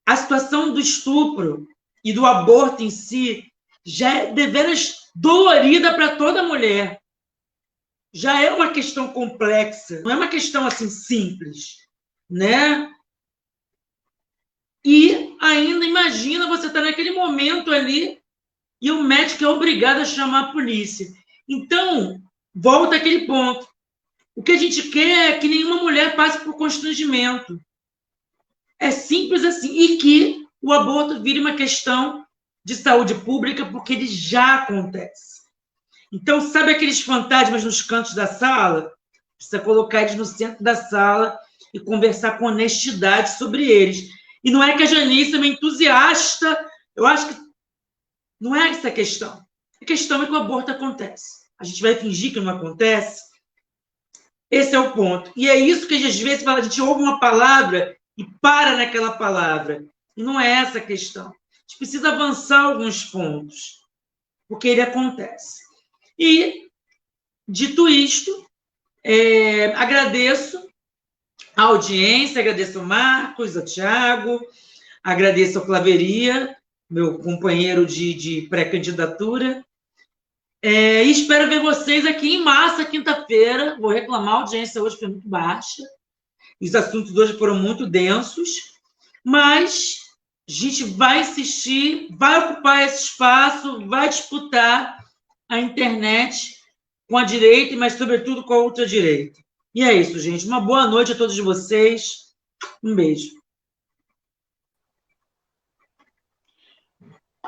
a situação do estupro e do aborto em si já é deveras dolorida para toda mulher. Já é uma questão complexa, não é uma questão assim simples, né? E ainda imagina você estar naquele momento ali e o médico é obrigado a chamar a polícia. Então, volta àquele ponto. O que a gente quer é que nenhuma mulher passe por constrangimento. É simples assim. E que o aborto vire uma questão de saúde pública, porque ele já acontece. Então, sabe aqueles fantasmas nos cantos da sala? Precisa colocar eles no centro da sala e conversar com honestidade sobre eles. E não é que a Janice é uma entusiasta, eu acho que não é essa a questão. A questão é que o aborto acontece. A gente vai fingir que não acontece? Esse é o ponto. E é isso que às vezes a gente ouve uma palavra e para naquela palavra. E não é essa a questão. A gente precisa avançar alguns pontos, porque ele acontece. E, dito isto, agradeço a audiência, agradeço ao Marcos, ao Tiago, agradeço ao Claveria, meu companheiro de pré-candidatura, e espero ver vocês aqui em massa, quinta-feira. Vou reclamar, a audiência hoje foi muito baixa, os assuntos hoje foram muito densos, mas a gente vai insistir, vai ocupar esse espaço, vai disputar a internet com a direita, mas, sobretudo, com a ultradireita. E é isso, gente. Uma boa noite a todos vocês. Um beijo.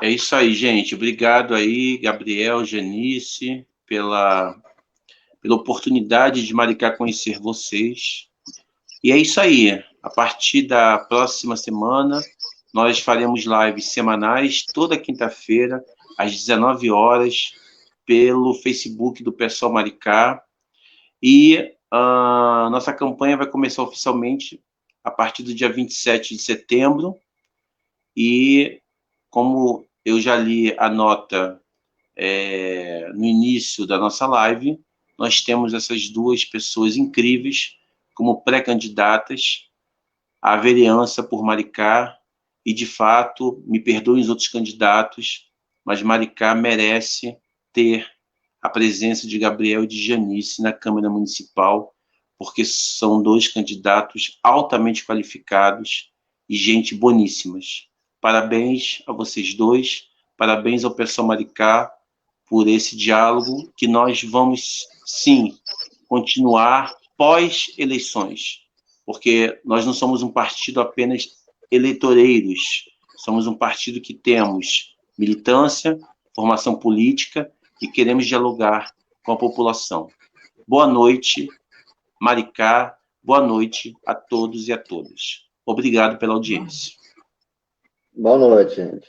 É isso aí, gente. Obrigado aí, Gabriel, Janice, pela oportunidade de Maricá conhecer vocês. E é isso aí. A partir da próxima semana, nós faremos lives semanais, toda quinta-feira, às 19 horas, pelo Facebook do Pessoal Maricá. E a nossa campanha vai começar oficialmente a partir do dia 27 de setembro. E, como eu já li a nota no início da nossa live, nós temos essas duas pessoas incríveis como pré-candidatas à vereança por Maricá. E, de fato, me perdoem os outros candidatos, mas Maricá merece ter a presença de Gabriel e de Janice na Câmara Municipal, porque são dois candidatos altamente qualificados e gente boníssimas. Parabéns a vocês dois, parabéns ao pessoal Maricá por esse diálogo que nós vamos, sim, continuar pós-eleições, porque nós não somos um partido apenas eleitoreiros, somos um partido que temos militância, formação política e queremos dialogar com a população. Boa noite, Maricá, boa noite a todos e a todas. Obrigado pela audiência. Boa noite, gente.